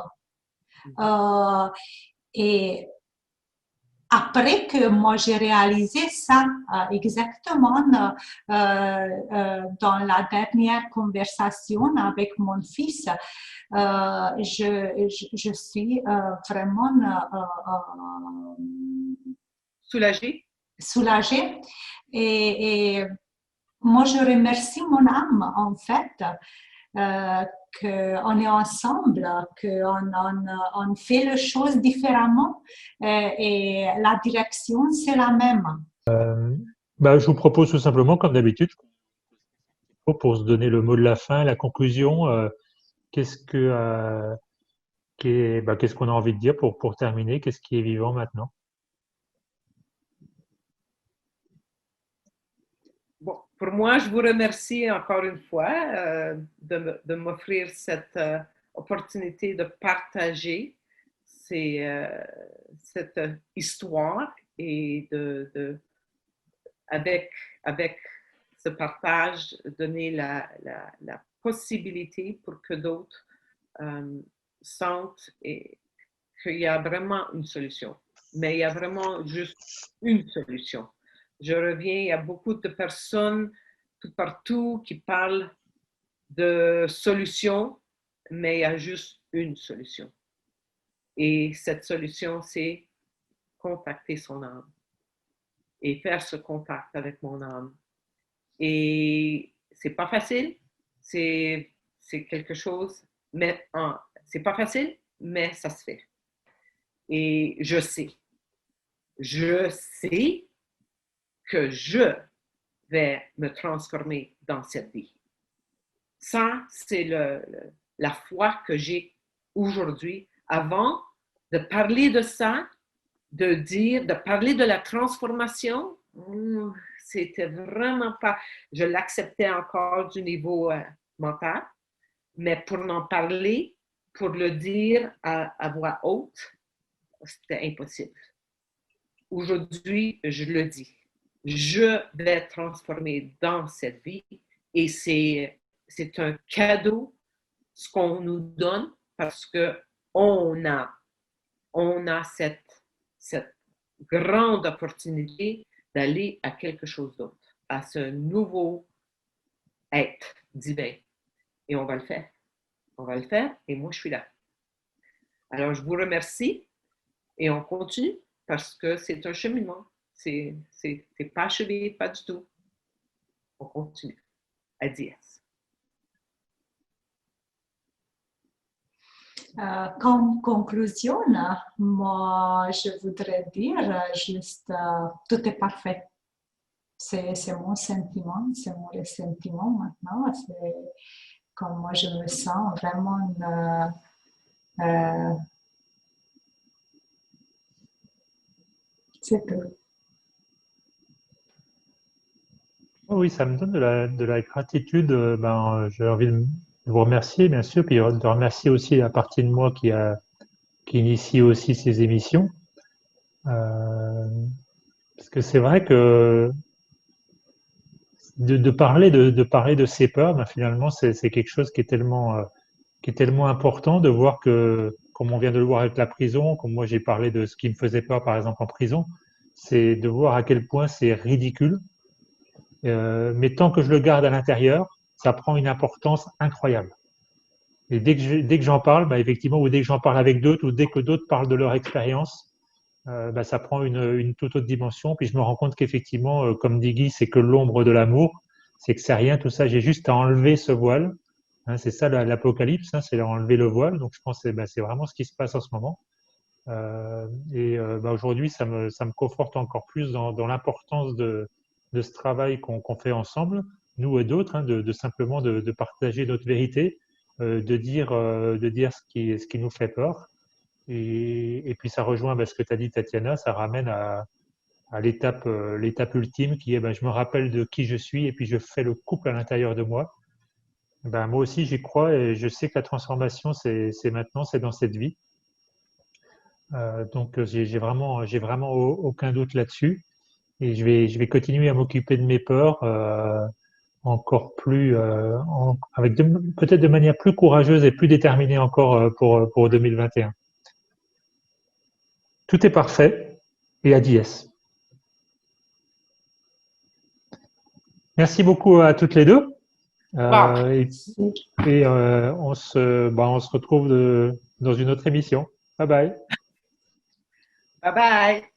Et après que moi j'ai réalisé ça exactement dans la dernière conversation avec mon fils, je suis vraiment soulagée? soulagée et moi je remercie mon âme en fait qu'on est ensemble, qu'on fait les choses différemment et la direction c'est la même. Bah, je vous propose tout simplement, comme d'habitude, pour se donner le mot de la fin, la conclusion, qu'est-ce que qu'est-ce qu'on a envie de dire pour terminer? Qu'est-ce qui est vivant maintenant? Bon, pour moi, je vous remercie encore une fois de m'offrir cette opportunité de partager cette histoire et avec ce partage, donner la possibilité pour que d'autres sentent qu'il y a vraiment une solution. Mais il y a vraiment juste une solution. Je reviens, il y a beaucoup de personnes tout partout qui parlent de solutions, mais il y a juste une solution. Et cette solution, c'est contacter son âme et faire ce contact avec mon âme. Et c'est pas facile, c'est quelque chose, mais c'est pas facile, mais ça se fait. Et je sais que je vais me transformer dans cette vie. Ça, c'est la foi que j'ai aujourd'hui. Avant de parler de ça, de parler de la transformation, c'était vraiment pas, je l'acceptais encore du niveau mental, mais pour en parler, pour le dire à voix haute, c'était impossible. Aujourd'hui, je le dis. Je vais transformer dans cette vie et c'est un cadeau ce qu'on nous donne parce qu'on a cette grande opportunité d'aller à quelque chose d'autre, à ce nouveau être divin. Et on va le faire. On va le faire et moi, je suis là. Alors, je vous remercie et on continue parce que c'est un cheminement. C'est pas achevé, pas du tout. On continue. Adieu. Comme conclusion, moi, je voudrais dire juste tout est parfait. C'est mon sentiment, c'est mon ressentiment maintenant. C'est comme moi, je me sens vraiment. C'est tout. Oh oui, ça me donne de la gratitude. J'ai envie de vous remercier, bien sûr, puis de remercier aussi la partie de moi qui initie aussi ces émissions. Euh, Parce que c'est vrai que de parler de ces peurs, ben finalement, c'est quelque chose qui est tellement important de voir que, comme on vient de le voir avec la prison, comme moi j'ai parlé de ce qui me faisait peur, par exemple, en prison, c'est de voir à quel point c'est ridicule. Mais tant que je le garde à l'intérieur, ça prend une importance incroyable. Et dès que j'en parle, bah, effectivement, ou dès que j'en parle avec d'autres, ou dès que d'autres parlent de leur expérience, bah, ça prend une toute autre dimension. Puis je me rends compte qu'effectivement, comme dit Guy, c'est que l'ombre de l'amour, c'est que c'est rien, tout ça. J'ai juste à enlever ce voile. Hein, c'est ça l'apocalypse, hein, c'est enlever le voile. Donc je pense que bah, c'est vraiment ce qui se passe en ce moment. Bah, aujourd'hui, ça me conforte encore plus dans l'importance de ce travail qu'on fait ensemble, nous et d'autres, hein, de simplement de partager notre vérité, de dire ce qui nous fait peur. Et puis ça rejoint bah, ce que tu as dit, Tatiana, ça ramène à l'étape ultime qui est bah, je me rappelle de qui je suis et puis je fais le couple à l'intérieur de moi. Ben, moi aussi, j'y crois et je sais que la transformation, c'est maintenant, c'est dans cette vie. Donc, j'ai vraiment aucun doute là-dessus. Et je vais continuer à m'occuper de mes peurs encore plus, peut-être de manière plus courageuse et plus déterminée encore pour 2021. Tout est parfait et à dièse. Merci beaucoup à toutes les deux. Wow. On se retrouve dans une autre émission. Bye bye. Bye bye.